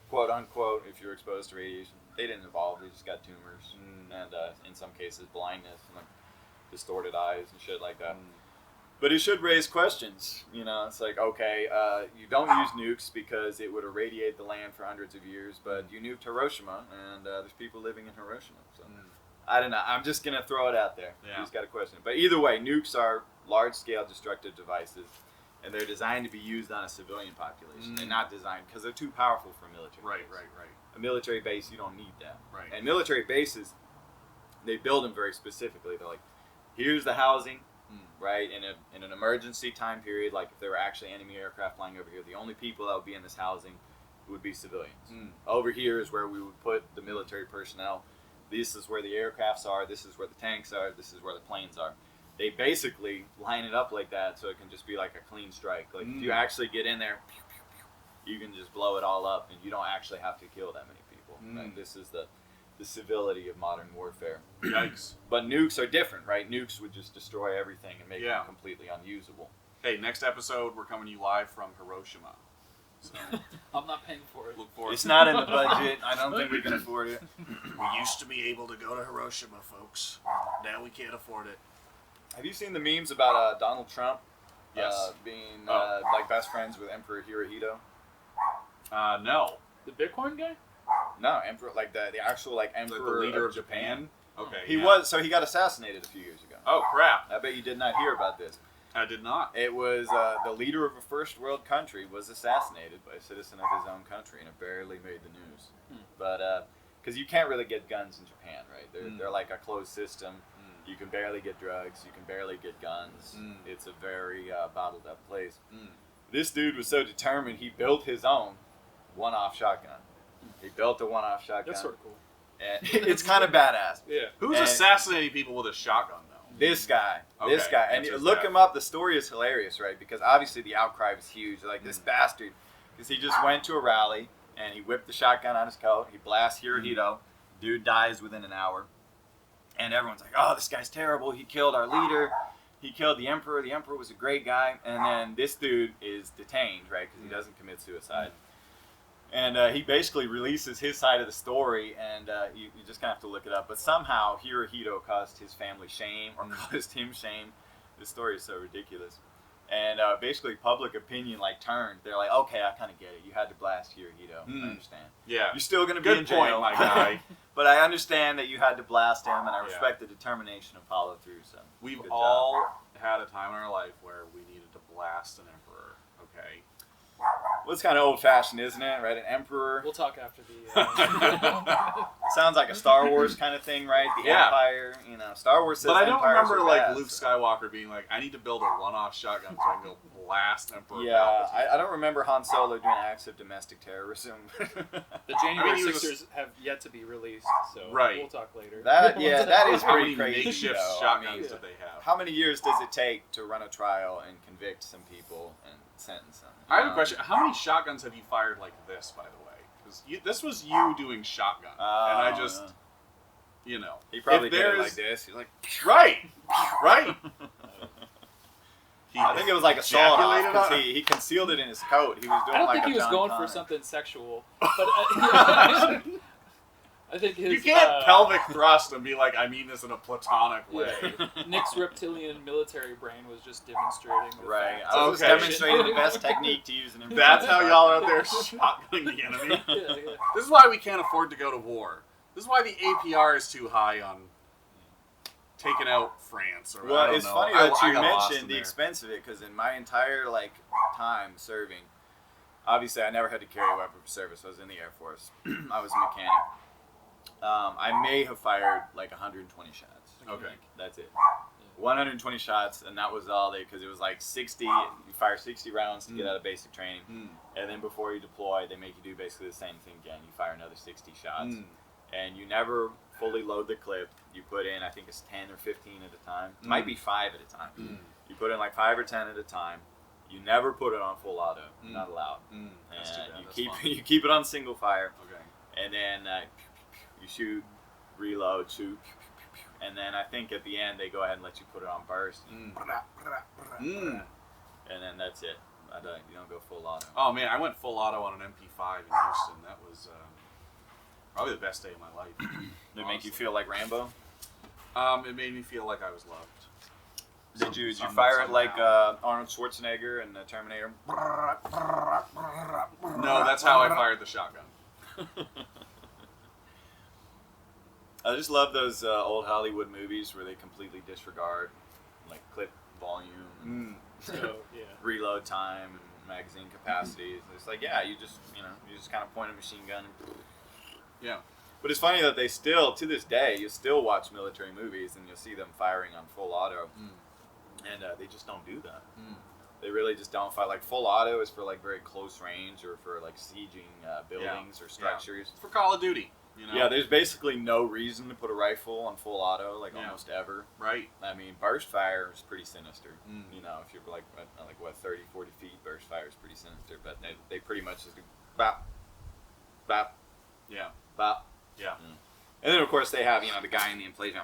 Speaker 2: quote unquote, if you're exposed to radiation. They didn't evolve. They just got tumors and in some cases blindness and like distorted eyes and shit like that. But it should raise questions. You know, it's like, okay, you don't use nukes because it would irradiate the land for hundreds of years, but you nuked Hiroshima, and there's people living in Hiroshima. So I don't know. I'm just going to throw it out there.
Speaker 1: Yeah.
Speaker 2: You just got to question it. But either way, nukes are large-scale destructive devices, and they're designed to be used on a civilian population. They're not designed because they're too powerful for military.
Speaker 1: Right.
Speaker 2: A military base, you don't need that.
Speaker 1: Right.
Speaker 2: And military bases, they build them very specifically. They're like, here's the housing, right? In an emergency time period, like if there were actually enemy aircraft flying over here, the only people that would be in this housing would be civilians. Over here is where we would put the military personnel. This is where the aircrafts are. This is where the tanks are. This is where the planes are. They basically line it up like that so it can just be like a clean strike. Like if you actually get in there, you can just blow it all up, and you don't actually have to kill that many people. Like, this is the civility of modern warfare.
Speaker 1: Yikes.
Speaker 2: But nukes are different, right? Nukes would just destroy everything and make it completely unusable.
Speaker 1: Hey, next episode, we're coming to you live from Hiroshima. So,
Speaker 3: I'm not paying for it.
Speaker 1: look forward
Speaker 2: It's
Speaker 1: to
Speaker 2: not in the budget. I don't think we can afford it.
Speaker 4: We used to be able to go to Hiroshima, folks. Now we can't afford it.
Speaker 2: Have you seen the memes about Donald Trump
Speaker 1: Yes.
Speaker 2: being
Speaker 1: Oh.
Speaker 2: like best friends with Emperor Hirohito?
Speaker 1: No.
Speaker 3: The Bitcoin guy?
Speaker 2: No, Emperor, like the actual like
Speaker 1: The
Speaker 2: Emperor
Speaker 1: leader of Japan? Okay.
Speaker 2: He
Speaker 1: yeah.
Speaker 2: was, so he got assassinated a few years ago.
Speaker 1: Oh, crap.
Speaker 2: I bet you did not hear about this.
Speaker 1: I did not.
Speaker 2: It was the leader of a first world country was assassinated by a citizen of his own country, and it barely made the news. But because you can't really get guns in Japan, right? They're like a closed system. You can barely get drugs. You can barely get guns. It's a very bottled up place. This dude was so determined, he built his own one-off shotgun. He built a one-off shotgun.
Speaker 3: That's sort of cool.
Speaker 2: And it's kind of badass.
Speaker 3: Yeah.
Speaker 1: Who's
Speaker 2: And-
Speaker 1: assassinating people with a shotgun, though?
Speaker 2: This guy,
Speaker 1: Okay,
Speaker 2: and
Speaker 1: answers
Speaker 2: look
Speaker 1: that.
Speaker 2: him up. The story is hilarious, right? Because obviously the outcry was huge. Like this bastard, because he just went to a rally and he whipped the shotgun on his coat. He blasts Hirohito. Dude dies within an hour, and everyone's like, "Oh, this guy's terrible. He killed our leader. He killed the emperor. The emperor was a great guy." And then this dude is detained, right? Because he doesn't commit suicide. And he basically releases his side of the story, and you just kind of have to look it up. But somehow Hirohito caused his family shame, or caused him shame. This story is so ridiculous. And basically public opinion like turned. They're like, okay, I kind of get it. You had to blast Hirohito. I understand.
Speaker 1: Yeah.
Speaker 2: You're still going to be
Speaker 1: Good
Speaker 2: in
Speaker 1: point,
Speaker 2: jail.
Speaker 1: my guy.
Speaker 2: But I understand that you had to blast him, and I respect the determination to follow through. So
Speaker 1: We've
Speaker 2: good
Speaker 1: all had a time in our life where we needed to blast an emperor, okay?
Speaker 2: Well, it's kind of old-fashioned, isn't it? Right? An emperor.
Speaker 3: We'll talk after the.
Speaker 2: Sounds like a Star Wars kind of thing, right? The
Speaker 1: Yeah.
Speaker 2: Empire, you know. Star Wars says
Speaker 1: But I don't
Speaker 2: empires
Speaker 1: remember
Speaker 2: are
Speaker 1: like
Speaker 2: bad,
Speaker 1: Luke
Speaker 2: so.
Speaker 1: Skywalker being like, I need to build a one-off shotgun so I can go blast Emperor
Speaker 2: Yeah,
Speaker 1: Palpatine.
Speaker 2: I don't remember Han Solo doing acts of domestic terrorism.
Speaker 3: The January
Speaker 1: I mean, he was a-
Speaker 3: 6ers have yet to be released, so
Speaker 1: Right.
Speaker 3: we'll talk later.
Speaker 2: that is
Speaker 1: How
Speaker 2: pretty
Speaker 1: many
Speaker 2: crazy.
Speaker 1: makeshift
Speaker 2: though.
Speaker 1: shotguns
Speaker 2: I mean,
Speaker 1: did they have?
Speaker 2: how many years does it take to run a trial and convict some people and sentence them?
Speaker 1: I have a question. How many shotguns have you fired like this, by the way? Because this was you doing shotgun, and I just, you know,
Speaker 2: He probably
Speaker 1: if
Speaker 2: did it
Speaker 1: there's-
Speaker 2: like this. He's like,
Speaker 1: right. He
Speaker 2: I think it was like a sawed off
Speaker 1: ejaculated
Speaker 2: because
Speaker 1: on-
Speaker 2: he concealed it in his coat. He was doing
Speaker 3: I don't
Speaker 2: like
Speaker 3: think
Speaker 2: a
Speaker 3: he was
Speaker 2: John
Speaker 3: going
Speaker 2: Connor.
Speaker 3: for something sexual, but I think his
Speaker 1: You can't pelvic thrust and be like, I mean this in a platonic way.
Speaker 3: Nick's reptilian military brain was just demonstrating. The
Speaker 2: Right.
Speaker 3: facts.
Speaker 2: I was
Speaker 1: Okay.
Speaker 2: just demonstrating the best technique to use in infantry.
Speaker 1: That's how y'all are out there shotgunning the enemy.
Speaker 3: Yeah.
Speaker 1: This is why we can't afford to go to war. This is why the APR is too high on taking out France. Or I
Speaker 2: Well,
Speaker 1: don't
Speaker 2: it's
Speaker 1: know.
Speaker 2: funny
Speaker 1: I
Speaker 2: that you
Speaker 1: got lost
Speaker 2: mentioned
Speaker 1: in
Speaker 2: the
Speaker 1: there.
Speaker 2: expense of it, because in my entire time serving, obviously I never had to carry a weapon for service. I was in the Air Force. I was a mechanic. I may have fired like 120 shots.
Speaker 1: Okay.
Speaker 2: That's it. 120 shots, and that was all because it was like 60. You fire 60 rounds to get out of basic training, and then before you deploy, they make you do basically the same thing again. You fire another 60 shots, and you never fully load the clip. You put in, I think it's 10 or 15 at a time. It might be 5 at a time. You put in like 5 or 10 at a time. You never put it on full auto. You're not allowed.
Speaker 1: That's too
Speaker 2: And
Speaker 1: bad.
Speaker 2: you
Speaker 1: That's
Speaker 2: keep
Speaker 1: fun.
Speaker 2: you keep it on single fire,
Speaker 1: Okay.
Speaker 2: and then you shoot, reload, shoot, and then I think at the end they go ahead and let you put it on burst, and then that's it. You don't go full auto.
Speaker 1: Oh man, I went full auto on an MP5 in Houston. That was probably the best day of my life.
Speaker 2: They make you feel like Rambo.
Speaker 1: It made me feel like I was loved.
Speaker 2: Did you fire it like Arnold Schwarzenegger and the Terminator?
Speaker 1: No, that's how I fired the shotgun.
Speaker 2: I just love those old Hollywood movies where they completely disregard like clip volume, reload time, and magazine capacity. It's like, yeah, you just kind of point a machine gun.
Speaker 1: Yeah.
Speaker 2: But it's funny that they still, to this day, you still watch military movies and you'll see them firing on full auto, and they just don't do that. They really just don't fire. Like full auto is for like very close range or for like sieging buildings or structures.
Speaker 1: For Call of Duty, you know.
Speaker 2: Yeah, there's basically no reason to put a rifle on full auto, like almost ever.
Speaker 1: Right.
Speaker 2: I mean, burst fire is pretty sinister. You know, if you're like 30, 40 feet, burst fire is pretty sinister. But they pretty much just do bop, bop,
Speaker 1: Yeah.
Speaker 2: bop.
Speaker 1: Yeah.
Speaker 2: And then, of course, they have, the guy in the inflation.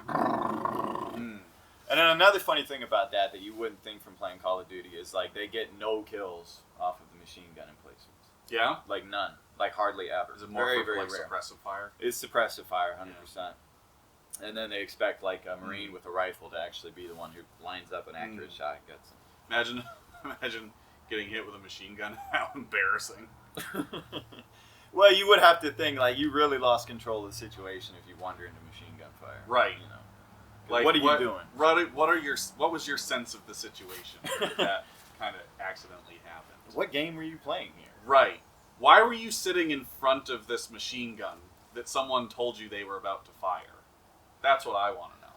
Speaker 2: And then another funny thing about that you wouldn't think from playing Call of Duty is, like, they get no kills off of the machine gun emplacements.
Speaker 1: Yeah?
Speaker 2: Like, none. Like, hardly ever.
Speaker 1: Is it more
Speaker 2: very,
Speaker 1: for,
Speaker 2: very
Speaker 1: like,
Speaker 2: rare.
Speaker 1: suppressive fire?
Speaker 2: It's suppressive fire, 100%. And then they expect, like, a Marine with a rifle to actually be the one who lines up an accurate shot and gets
Speaker 1: Imagine getting hit with a machine gun. How embarrassing.
Speaker 2: Well, you would have to think, like, you really lost control of the situation if you wander into machine gun fire.
Speaker 1: Right.
Speaker 2: Like, what are you doing?
Speaker 1: What was your sense of the situation where that kind of accidentally happened?
Speaker 2: What game were you playing here?
Speaker 1: Right. Why were you sitting in front of this machine gun that someone told you they were about to fire? That's what I want to know.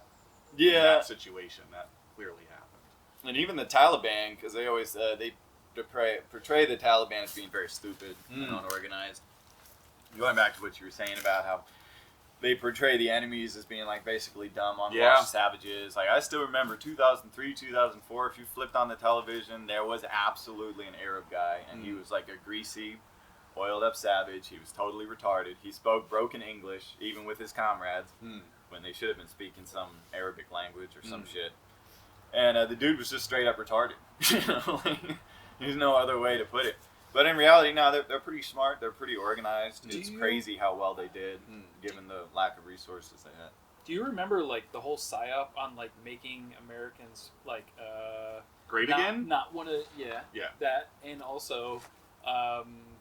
Speaker 1: In that situation, that clearly happened.
Speaker 2: And even the Taliban, because they always they portray the Taliban as being very stupid and unorganized. Going back to what you were saying about how they portray the enemies as being like basically dumb, unwashed savages. Like, I still remember 2003, 2004. If you flipped on the television, there was absolutely an Arab guy, and he was like a greasy, oiled up savage. He was totally retarded. He spoke broken English, even with his comrades, when they should have been speaking some Arabic language or some shit. And the dude was just straight up retarded. There's no other way to put it. But in reality, no, they're pretty smart. They're pretty organized. It's crazy how well they did, given the lack of resources they had.
Speaker 3: Do you remember, like, the whole psyop on, like, making Americans, like,
Speaker 1: Great again?
Speaker 3: Not want to,
Speaker 1: Yeah.
Speaker 3: that, and also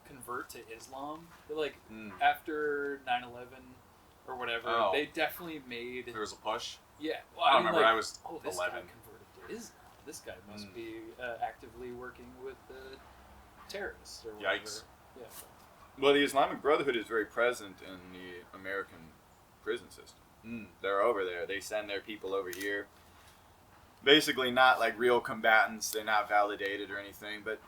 Speaker 3: convert to Islam. Like, after 9/11 or whatever, they definitely made...
Speaker 1: There was a push?
Speaker 3: Yeah. Well,
Speaker 1: I don't remember.
Speaker 3: Like,
Speaker 1: I was
Speaker 3: this
Speaker 1: 11.
Speaker 3: guy converted to Islam. This guy must be actively working with the terrorists or whatever.
Speaker 1: Yikes.
Speaker 3: Yeah.
Speaker 2: Well, the Islamic Brotherhood is very present in the American prison system. They're over there. They send their people over here. Basically not like real combatants. They're not validated or anything, but,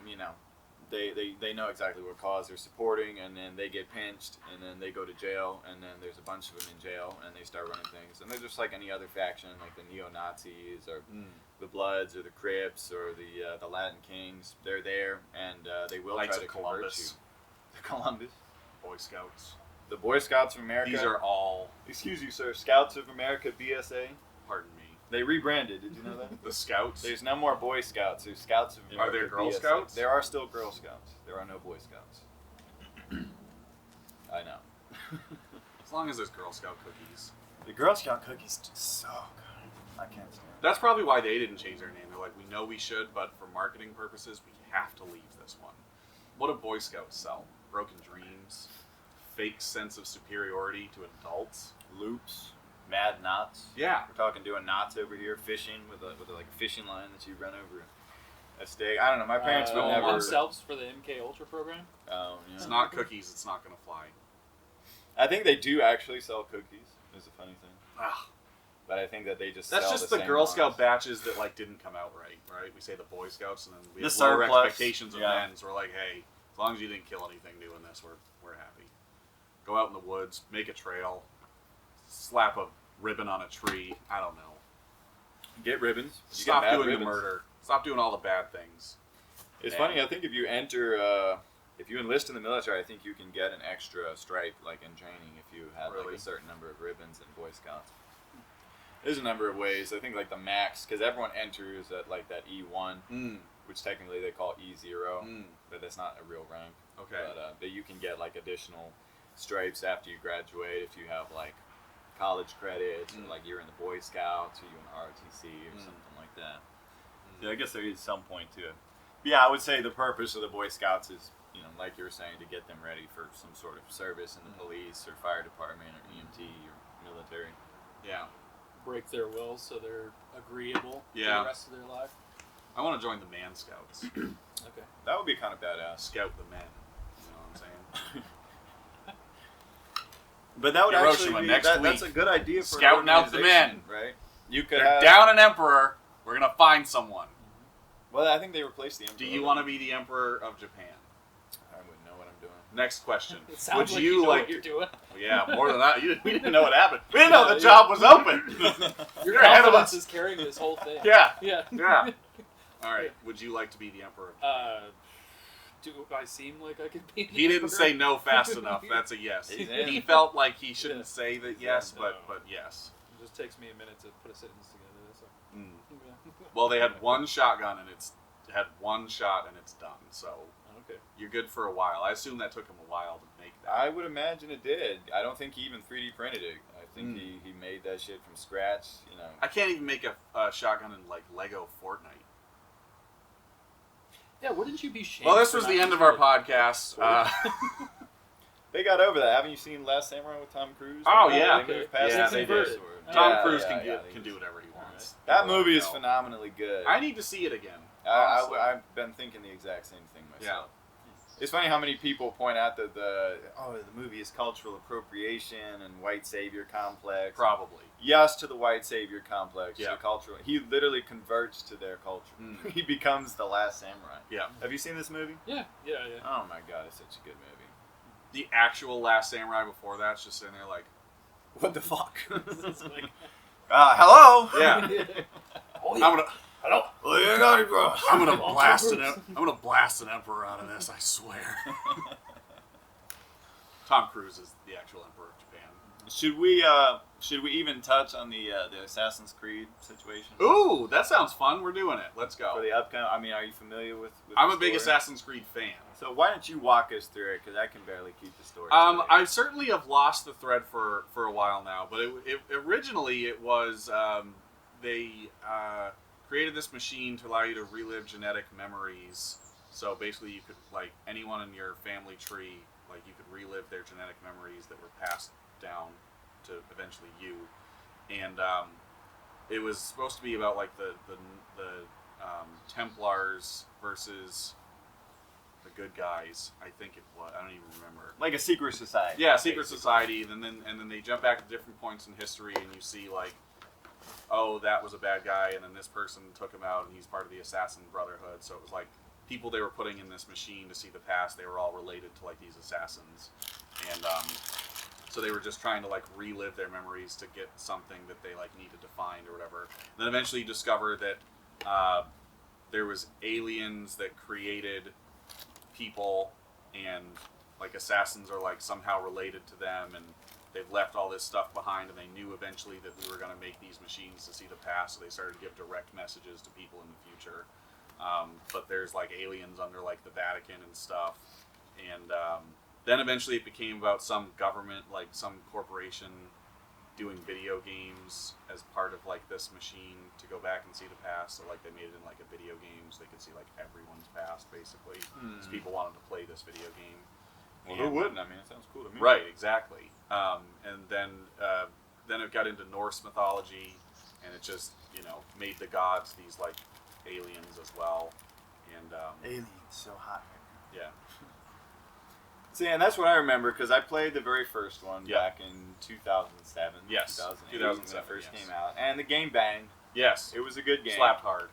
Speaker 2: they know exactly what cause they're supporting, and then they get pinched, and then they go to jail, and then there's a bunch of them in jail, and they start running things. And they're just like any other faction, like the neo-Nazis or the Bloods or the Crips or the Latin Kings. They're there, and they will
Speaker 1: Knights
Speaker 2: try to
Speaker 1: of
Speaker 2: convert
Speaker 1: Columbus.
Speaker 2: you. The Columbus.
Speaker 1: Boy Scouts.
Speaker 2: The Boy Scouts of America.
Speaker 1: These are all,
Speaker 2: Excuse you, sir. Scouts of America, BSA.
Speaker 1: pardon me,
Speaker 2: They rebranded. Did you know that?
Speaker 1: the Scouts.
Speaker 2: There's no more Boy Scouts. There's Scouts of America.
Speaker 1: Are there Girl
Speaker 2: BSA.
Speaker 1: Scouts?
Speaker 2: There are still Girl Scouts. There are no Boy Scouts. I know.
Speaker 1: As long as there's Girl Scout cookies.
Speaker 2: The Girl Scout cookies are so good. I can't stand it.
Speaker 1: That's probably why they didn't change their name. They're like, we know we should, but for marketing purposes, we have to leave this one. What do Boy Scouts sell? Broken dreams, fake sense of superiority to adults.
Speaker 2: Loops, mad knots.
Speaker 1: Yeah.
Speaker 2: We're talking doing knots over here, fishing with a fishing line that you run over a stake. I don't know. My parents would never.
Speaker 3: Themselves for the MK Ultra program.
Speaker 2: Oh, yeah.
Speaker 1: It's not cookies. It's not going to fly.
Speaker 2: I think they do actually sell cookies. Is a funny thing.
Speaker 1: Ah.
Speaker 2: But I think that they just
Speaker 1: That's
Speaker 2: sell
Speaker 1: just
Speaker 2: the
Speaker 1: the
Speaker 2: same
Speaker 1: Girl
Speaker 2: ones.
Speaker 1: Scout batches that like didn't come out right. We say the Boy Scouts, and then we
Speaker 2: The
Speaker 1: have lower
Speaker 2: surplus,
Speaker 1: expectations of men. So we're like, hey, as long as you didn't kill anything doing this, we're happy. Go out in the woods, make a trail, slap a ribbon on a tree. I don't know.
Speaker 2: Get ribbons. You
Speaker 1: Stop
Speaker 2: get mad
Speaker 1: doing
Speaker 2: ribbons.
Speaker 1: the murder. Stop doing all the bad things.
Speaker 2: It's
Speaker 1: Man.
Speaker 2: funny. I think if you if you enlist in the military, I think you can get an extra stripe, like in training, if you have like
Speaker 1: Really?
Speaker 2: a certain number of ribbons in Boy Scouts. There's a number of ways. I think like the max, because everyone enters at like that E1, which technically they call E0, but that's not a real rank.
Speaker 1: Okay.
Speaker 2: But you can get like additional stripes after you graduate if you have like college credits, or like you're in the Boy Scouts, or you're in ROTC or something like that. Yeah, I guess there is some point to it. But yeah, I would say the purpose of the Boy Scouts is, you know, like you were saying, to get them ready for some sort of service in the police or fire department or EMT or military.
Speaker 1: Yeah.
Speaker 3: Break their will so they're agreeable for
Speaker 1: Yeah.
Speaker 3: the rest of their life.
Speaker 1: I want to join the Man Scouts.
Speaker 3: Okay.
Speaker 2: That would be kind of badass.
Speaker 1: Scout the men. You know what I'm saying?
Speaker 2: But that would
Speaker 1: Hiroshima
Speaker 2: actually be
Speaker 1: next
Speaker 2: that's
Speaker 1: week.
Speaker 2: a good idea for
Speaker 1: Scouting
Speaker 2: an
Speaker 1: out the
Speaker 2: organization,
Speaker 1: men.
Speaker 2: right? You could
Speaker 1: They're
Speaker 2: have.
Speaker 1: down an emperor. We're gonna find someone.
Speaker 2: Well, I think they replaced the emperor.
Speaker 1: Do you want to be the emperor of Japan?
Speaker 2: I wouldn't know what I'm doing.
Speaker 1: Next question.
Speaker 3: It sounds
Speaker 1: Would
Speaker 3: like
Speaker 1: you
Speaker 3: know
Speaker 1: like?
Speaker 3: what you're doing.
Speaker 1: Yeah, more than that. We didn't know what happened. We didn't know the
Speaker 3: Yeah.
Speaker 1: job was open.
Speaker 3: Your
Speaker 1: You're ahead of
Speaker 3: confidence
Speaker 1: us.
Speaker 3: is carrying this whole thing.
Speaker 1: Yeah.
Speaker 3: Yeah.
Speaker 1: Yeah. All right. Would you like to be the emperor?
Speaker 3: Do I seem like I could be?
Speaker 1: He didn't say no fast enough. That's a yes.
Speaker 2: He's in.
Speaker 1: He felt like he shouldn't say that
Speaker 3: He's
Speaker 1: yes,
Speaker 3: in,
Speaker 1: but
Speaker 3: no.
Speaker 1: but yes.
Speaker 3: It just takes me a minute to put a sentence together. So.
Speaker 1: Well, they had one shotgun and it's had one shot and it's done. So
Speaker 3: Okay.
Speaker 1: you're good for a while. I assume that took him a while to make that.
Speaker 2: I would imagine it did. I don't think he even 3D printed it. I think he made that shit from scratch. You know.
Speaker 1: I can't even make a shotgun in like Lego Fortnite.
Speaker 3: Yeah. Wouldn't you be shamed?
Speaker 1: Well, this
Speaker 3: for
Speaker 1: was
Speaker 3: not
Speaker 1: the end of
Speaker 3: using
Speaker 1: our
Speaker 3: a
Speaker 1: podcast.
Speaker 3: sword?
Speaker 2: They got over that. Haven't you seen Last Samurai with Tom Cruise?
Speaker 1: Oh,
Speaker 2: They
Speaker 1: yeah.
Speaker 2: moved past
Speaker 1: Yeah,
Speaker 2: the
Speaker 1: they
Speaker 2: saber
Speaker 3: did.
Speaker 2: sword.
Speaker 1: Tom
Speaker 3: Yeah,
Speaker 1: Cruise
Speaker 2: yeah,
Speaker 1: can do whatever he wants.
Speaker 2: That
Speaker 1: People
Speaker 2: movie
Speaker 1: don't
Speaker 2: is
Speaker 1: know.
Speaker 2: phenomenally good.
Speaker 1: I need to see it again. honestly.
Speaker 2: I've been thinking the exact same thing myself.
Speaker 1: Yeah.
Speaker 2: It's funny how many people point out that the movie is cultural appropriation and white savior complex.
Speaker 1: Probably.
Speaker 2: Yes to the white savior complex.
Speaker 1: Yeah.
Speaker 2: The cultural. He literally converts to their culture. He becomes the last samurai.
Speaker 1: Yeah.
Speaker 2: Have you seen this movie?
Speaker 3: Yeah.
Speaker 2: Oh my god, it's such a good movie.
Speaker 1: The actual Last Samurai before that's just sitting there like,
Speaker 2: What the fuck?
Speaker 3: It's like,
Speaker 2: Hello.
Speaker 1: yeah.
Speaker 3: oh,
Speaker 1: I'm gonna.
Speaker 3: Hello.
Speaker 2: Well, you got it, bro.
Speaker 1: I'm gonna
Speaker 3: Tom
Speaker 1: blast
Speaker 3: Cruise.
Speaker 1: I'm gonna blast an emperor out of this. I swear. Tom Cruise is the actual emperor of Japan.
Speaker 2: Should we even touch on the Assassin's Creed situation?
Speaker 1: Ooh, that sounds fun. We're doing it. Let's
Speaker 2: For
Speaker 1: go.
Speaker 2: the upcoming, I mean, are you familiar with
Speaker 1: I'm
Speaker 2: the
Speaker 1: a big
Speaker 2: story?
Speaker 1: Assassin's Creed fan.
Speaker 2: So why don't you walk us through it? Because I can barely keep the story. straight.
Speaker 1: I certainly have lost the thread for a while now, but it originally it was they created this machine to allow you to relive genetic memories. So basically, you could like anyone in your family tree, like you could relive their genetic memories that were passed down to eventually you, and it was supposed to be about like the Templars versus the good guys. I think it was. I don't even remember.
Speaker 2: like a secret society.
Speaker 1: Yeah, secret
Speaker 2: basically.
Speaker 1: society, and then they jump back to different points in history, and you see like, oh, that was a bad guy, and then this person took him out, and he's part of the Assassin Brotherhood. So it was like people they were putting in this machine to see the past. They were all related to like these assassins, and so they were just trying to like relive their memories to get something that they like needed to find or whatever. And then eventually you discover that there was aliens that created people, and like assassins are like somehow related to them, and they've left all this stuff behind, and they knew eventually that we were going to make these machines to see the past, so they started to give direct messages to people in the future. But there's like aliens under like the Vatican and stuff, and Then eventually it became about some government, like some corporation, doing video games as part of like this machine to go back and see the past. So like they made it in like a video game, so they could see like everyone's past basically. Because people wanted to play this video game.
Speaker 2: Well, who wouldn't? I mean, it sounds cool to me.
Speaker 1: Right, exactly. And then it got into Norse mythology, and it just made the gods these like aliens as well. And
Speaker 2: Aliens, so hot.
Speaker 1: yeah.
Speaker 2: See, and that's what I remember because I played the very first one
Speaker 1: Yeah.
Speaker 2: back in 2007.
Speaker 1: Yes,
Speaker 2: 2008
Speaker 1: 2007,
Speaker 2: when it first
Speaker 1: yes.
Speaker 2: came out, and the game banged.
Speaker 1: Yes.
Speaker 2: It was a good game.
Speaker 1: Slapped hard.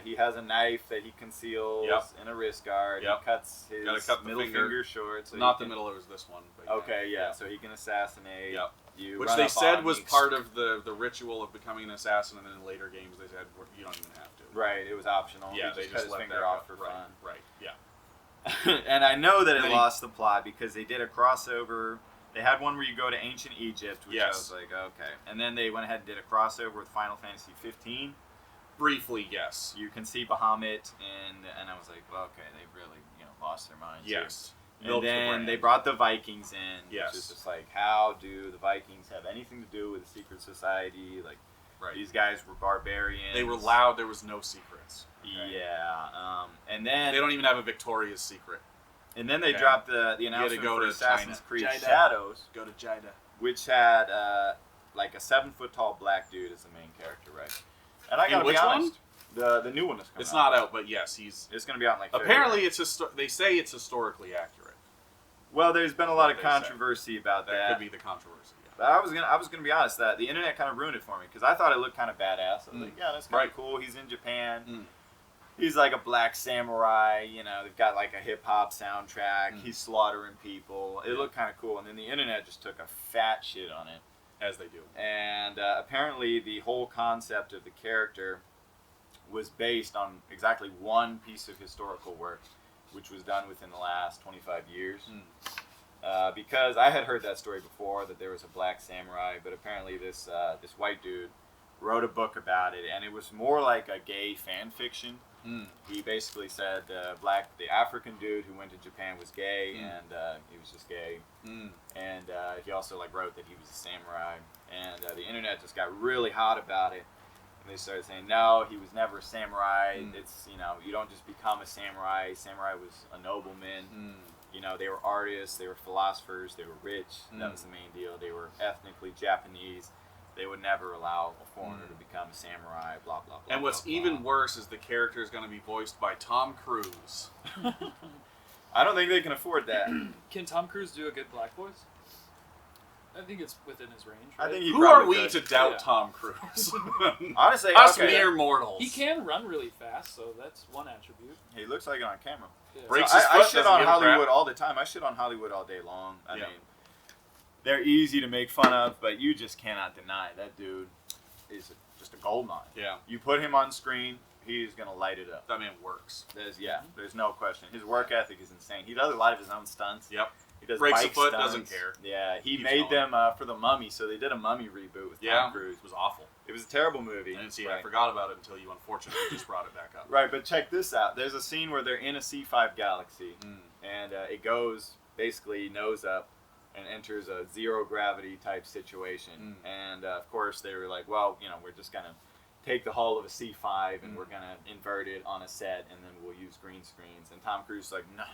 Speaker 2: He has a knife that he conceals
Speaker 1: Yep.
Speaker 2: in a wrist guard.
Speaker 1: Yep.
Speaker 2: He cuts his
Speaker 1: Gotta cut the
Speaker 2: middle
Speaker 1: finger.
Speaker 2: finger short. So
Speaker 1: Not
Speaker 2: he
Speaker 1: the
Speaker 2: can,
Speaker 1: middle. It was this one. But
Speaker 2: Okay, yeah. So he can assassinate.
Speaker 1: Yep.
Speaker 2: You.
Speaker 1: Which
Speaker 2: run
Speaker 1: they
Speaker 2: up
Speaker 1: said
Speaker 2: on
Speaker 1: was
Speaker 2: you.
Speaker 1: part of the ritual of becoming an assassin, and then in later games they said you don't even have to.
Speaker 2: Right. It was optional.
Speaker 1: Yeah,
Speaker 2: he
Speaker 1: they
Speaker 2: just cut
Speaker 1: just
Speaker 2: his
Speaker 1: let
Speaker 2: finger
Speaker 1: that
Speaker 2: off
Speaker 1: go.
Speaker 2: for
Speaker 1: Right.
Speaker 2: fun.
Speaker 1: Right. Yeah.
Speaker 2: And I know that it
Speaker 1: Then he-
Speaker 2: lost the plot because they did a crossover. They had one where you go to ancient Egypt, which I
Speaker 1: Yes.
Speaker 2: was like, okay. And then they went ahead and did a crossover with Final Fantasy 15.
Speaker 1: Briefly, yes.
Speaker 2: You can see Bahamut, and I was like, well, okay, they really lost their minds. here.
Speaker 1: Yes.
Speaker 2: And
Speaker 1: Milked the
Speaker 2: then
Speaker 1: brand.
Speaker 2: they brought the Vikings in,
Speaker 1: Yes.
Speaker 2: which is just like, how do the Vikings have anything to do with the secret society? Like,
Speaker 1: Right.
Speaker 2: these guys were barbarians.
Speaker 1: They were loud. There was no secrets. Okay?
Speaker 2: Yeah. And then
Speaker 1: They don't even have a Victoria's Secret.
Speaker 2: they
Speaker 1: Okay.
Speaker 2: dropped the announcement
Speaker 1: go
Speaker 2: for
Speaker 1: to
Speaker 2: Assassin's
Speaker 1: China.
Speaker 2: Creed
Speaker 4: China.
Speaker 2: Shadows,
Speaker 4: Go to Jida.
Speaker 2: which had like a 7-foot-tall black dude as the main character, right? And I
Speaker 1: In
Speaker 2: gotta
Speaker 1: which
Speaker 2: be
Speaker 1: one?
Speaker 2: honest, the new one is coming
Speaker 1: It's
Speaker 2: out.
Speaker 1: not out, but yes, he's.
Speaker 2: It's gonna be out in like
Speaker 1: Apparently,
Speaker 2: February.
Speaker 1: they say it's historically accurate.
Speaker 2: Well, there's been a lot of
Speaker 1: What they say.
Speaker 2: controversy about
Speaker 1: That
Speaker 2: that.
Speaker 1: could be the controversy. Yeah.
Speaker 2: But I was gonna be honest that the internet kind of ruined it for me because I thought it looked kind of badass. I was like, yeah, that's kind of
Speaker 1: Right.
Speaker 2: cool. He's in Japan.
Speaker 1: Mm.
Speaker 2: He's like a black samurai. They've got like a hip hop soundtrack.
Speaker 1: Mm.
Speaker 2: He's slaughtering people. It
Speaker 1: Yeah.
Speaker 2: looked kind of cool. And then the internet just took a fat shit on it.
Speaker 1: As they do.
Speaker 2: And apparently, the whole concept of the character was based on exactly one piece of historical work, which was done within the last 25 years. Because I had heard that story before, that there was a black samurai, but apparently this white dude wrote a book about it, and it was more like a gay fan fiction.
Speaker 1: Mm.
Speaker 2: He basically said the African dude who went to Japan was gay,
Speaker 1: Mm.
Speaker 2: and he was just gay.
Speaker 1: Mm.
Speaker 2: And he also wrote that he was a samurai, and the internet just got really hot about it. And they started saying, no, he was never a samurai.
Speaker 1: Mm.
Speaker 2: It's you don't just become a samurai. Samurai was a nobleman.
Speaker 1: Mm.
Speaker 2: They were artists, they were philosophers, they were rich. That
Speaker 1: Mm.
Speaker 2: was the main deal. They were ethnically Japanese. They would never allow a foreigner to become a samurai. Blah blah blah.
Speaker 1: And what's
Speaker 2: blah,
Speaker 1: even
Speaker 2: blah.
Speaker 1: worse is the character is going to be voiced by Tom Cruise.
Speaker 2: I don't think they can afford that.
Speaker 3: Can Tom Cruise do a good black voice? I think it's within his range.
Speaker 2: I
Speaker 3: Right?
Speaker 2: think he
Speaker 1: Who are
Speaker 2: probably
Speaker 1: we
Speaker 2: could.
Speaker 1: to doubt
Speaker 3: Yeah.
Speaker 1: Tom Cruise?
Speaker 2: Honestly,
Speaker 1: Us
Speaker 2: okay,
Speaker 1: mere mortals.
Speaker 3: He can run really fast, so that's one attribute.
Speaker 2: he looks like it on camera.
Speaker 3: Yeah.
Speaker 1: Breaks
Speaker 2: So
Speaker 1: his
Speaker 2: I
Speaker 1: foot,
Speaker 2: shit
Speaker 1: doesn't
Speaker 2: on
Speaker 1: give a crap.
Speaker 2: Hollywood all the time. I shit on Hollywood all day long. I
Speaker 1: Yeah.
Speaker 2: mean, they're easy to make fun of, but you just cannot deny that dude is just a gold mine.
Speaker 1: Yeah,
Speaker 2: You put him on screen, he's gonna light it up.
Speaker 1: that man works.
Speaker 2: There's no question. His work ethic is insane. He does a lot of his own stunts.
Speaker 1: Yep.
Speaker 2: He does
Speaker 1: Breaks a
Speaker 2: bike
Speaker 1: foot,
Speaker 2: stunts.
Speaker 1: doesn't care.
Speaker 2: Yeah, he
Speaker 1: Keeps
Speaker 2: made
Speaker 1: going.
Speaker 2: them for the Mummy, so they did a Mummy reboot with
Speaker 1: Yeah,
Speaker 2: Tom Cruise.
Speaker 1: it was awful.
Speaker 2: It was a terrible movie.
Speaker 1: I didn't see it.
Speaker 2: Right.
Speaker 1: I forgot about it until you unfortunately just brought it back up.
Speaker 2: Right, but check this out. There's a scene where they're in a C5 galaxy,
Speaker 1: Mm.
Speaker 2: and it goes basically nose up and enters a zero gravity type situation. And of course, they were like, well, we're just going to take the hull of a C5 and we're going to invert it on a set, and then we'll use green screens. And Tom Cruise is like, nah.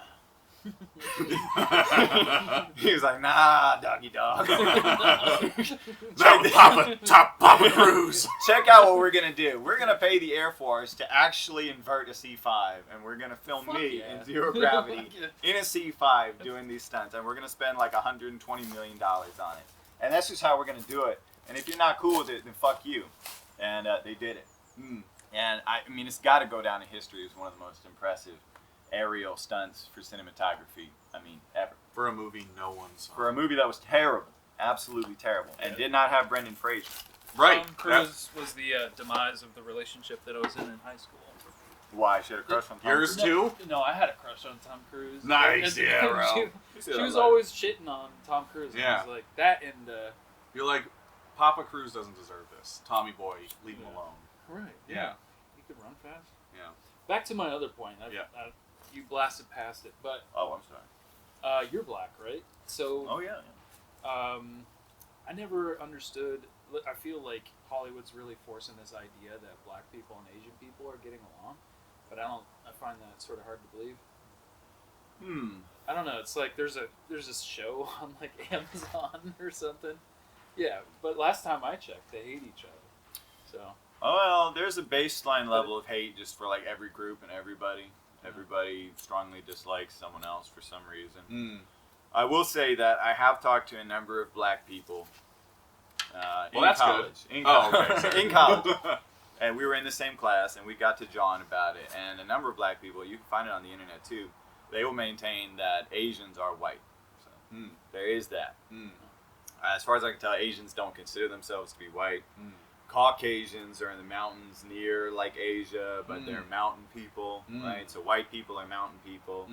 Speaker 2: He was like, nah, doggy dog.
Speaker 1: Papa Cruise.
Speaker 2: Check out what we're going to do. We're going to pay the Air Force to actually invert a C5, and we're going to film
Speaker 3: Fuck
Speaker 2: me
Speaker 3: yeah.
Speaker 2: in zero gravity
Speaker 3: Fuck yeah.
Speaker 2: in a C5 doing these stunts, and we're going to spend like $120 million on it. And that's just how we're going to do it. And if you're not cool with it, then fuck you. And they did it. And I mean, it's got to go down in history as one of the most impressive aerial stunts for cinematography, ever.
Speaker 1: For a movie no one saw.
Speaker 2: For a movie that was terrible, absolutely terrible, and did not have Brendan Fraser.
Speaker 1: Right.
Speaker 3: Tom Cruise was the demise of the relationship that I was in high school.
Speaker 2: Why? She had a crush on Tom
Speaker 1: Yours
Speaker 2: Cruise?
Speaker 1: too?
Speaker 3: No, I had a crush on Tom Cruise.
Speaker 1: Nice, yeah, bro.
Speaker 3: She was always shitting on Tom Cruise. And
Speaker 1: Yeah.
Speaker 3: I was like, that and...
Speaker 1: You're like, Papa Cruise doesn't deserve this. Tommy boy, leave him alone.
Speaker 3: Right.
Speaker 1: Yeah.
Speaker 3: He could run fast.
Speaker 1: Yeah.
Speaker 3: Back to my other point. You blasted past it, but
Speaker 2: Oh, I'm sorry.
Speaker 3: You're black, right? So
Speaker 2: Oh yeah.
Speaker 3: I never understood. I feel like Hollywood's really forcing this idea that black people and Asian people are getting along, but I find that sort of hard to believe. I don't know. It's like there's this show on like Amazon or something. Yeah, but last time I checked, they hate each other. So.
Speaker 2: Oh well, there's a baseline level of hate just for like every group and everybody. Everybody strongly dislikes someone else for some reason. I will say that I have talked to a number of black people in
Speaker 1: that's
Speaker 2: college.
Speaker 1: good.
Speaker 2: In
Speaker 1: Oh,
Speaker 2: college.
Speaker 1: okay. Sorry.
Speaker 2: In college. And we were in the same class, and we got to John about it. And a number of black people, you can find it on the internet too, they will maintain that Asians are white. So there is that. As far as I can tell, Asians don't consider themselves to be white. Caucasians are in the mountains near like Asia, but they're mountain people, right? So white people are mountain people.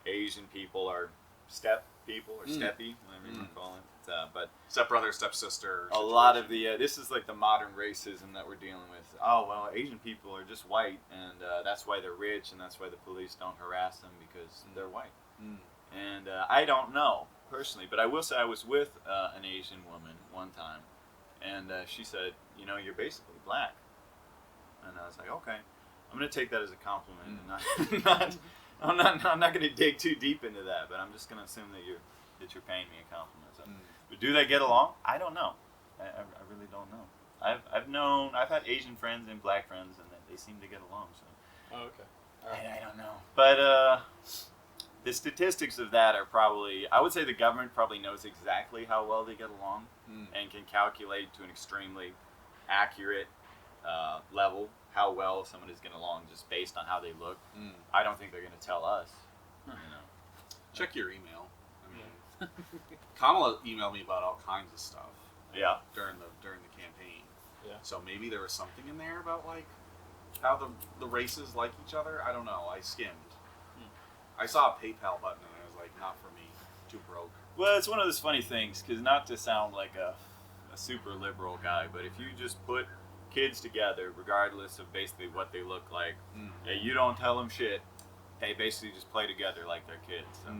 Speaker 2: Asian people are steppe people or steppy, whatever you want to call it. But
Speaker 1: stepbrother, stepsister.
Speaker 2: A lot of the this is like the modern racism that we're dealing with. Oh well, Asian people are just white, and that's why they're rich, and that's why the police don't harass them because they're white. And I don't know personally, but I will say I was with an Asian woman one time, and she said, "You know, you're basically black," and I was like, "Okay, I'm gonna take that as a compliment, and I'm not gonna dig too deep into that, but I'm just gonna assume that you're paying me a compliment." So. But do they get along? I don't know. I really don't know. I've had Asian friends and black friends, and they seem to get along. So.
Speaker 3: Oh, okay.
Speaker 2: I don't know. But the statistics of that are probably, I would say the government probably knows exactly how well they get along and can calculate to an extremely accurate level how well someone is getting along just based on how they look. I don't think they're going to tell us. You know.
Speaker 1: Check your email. I mean, Kamala emailed me about all kinds of stuff.
Speaker 2: Yeah.
Speaker 1: During the campaign.
Speaker 3: Yeah.
Speaker 1: So maybe there was something in there about like how the races like each other. I don't know. I skimmed. I saw a PayPal button and I was like, not for me. Too broke.
Speaker 2: Well, it's one of those funny things because not to sound like a super liberal guy, but if you just put kids together, regardless of basically what they look like, and you don't tell them shit, they basically just play together like they're kids. So.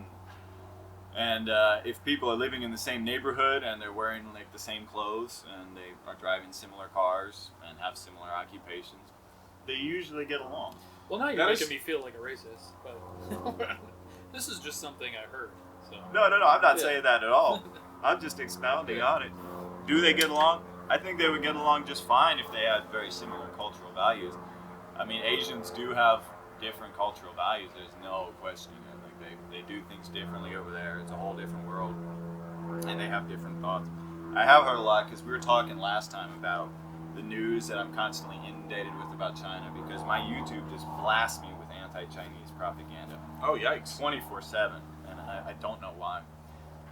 Speaker 2: And if people are living in the same neighborhood and they're wearing like the same clothes and they are driving similar cars and have similar occupations, they usually get along.
Speaker 3: Well, now you're making me feel like a racist, but this is just something I heard. So.
Speaker 2: No, I'm not saying that at all. I'm just expounding on it. Do they get along? I think they would get along just fine if they had very similar cultural values. I mean, Asians do have different cultural values. There's no questioning it. Like they do things differently over there. It's a whole different world, and they have different thoughts. I have heard a lot because we were talking last time about the news that I'm constantly inundated with about China because my YouTube just blasts me with anti-Chinese propaganda.
Speaker 1: Oh, yikes.
Speaker 2: 24/7, and I don't know why.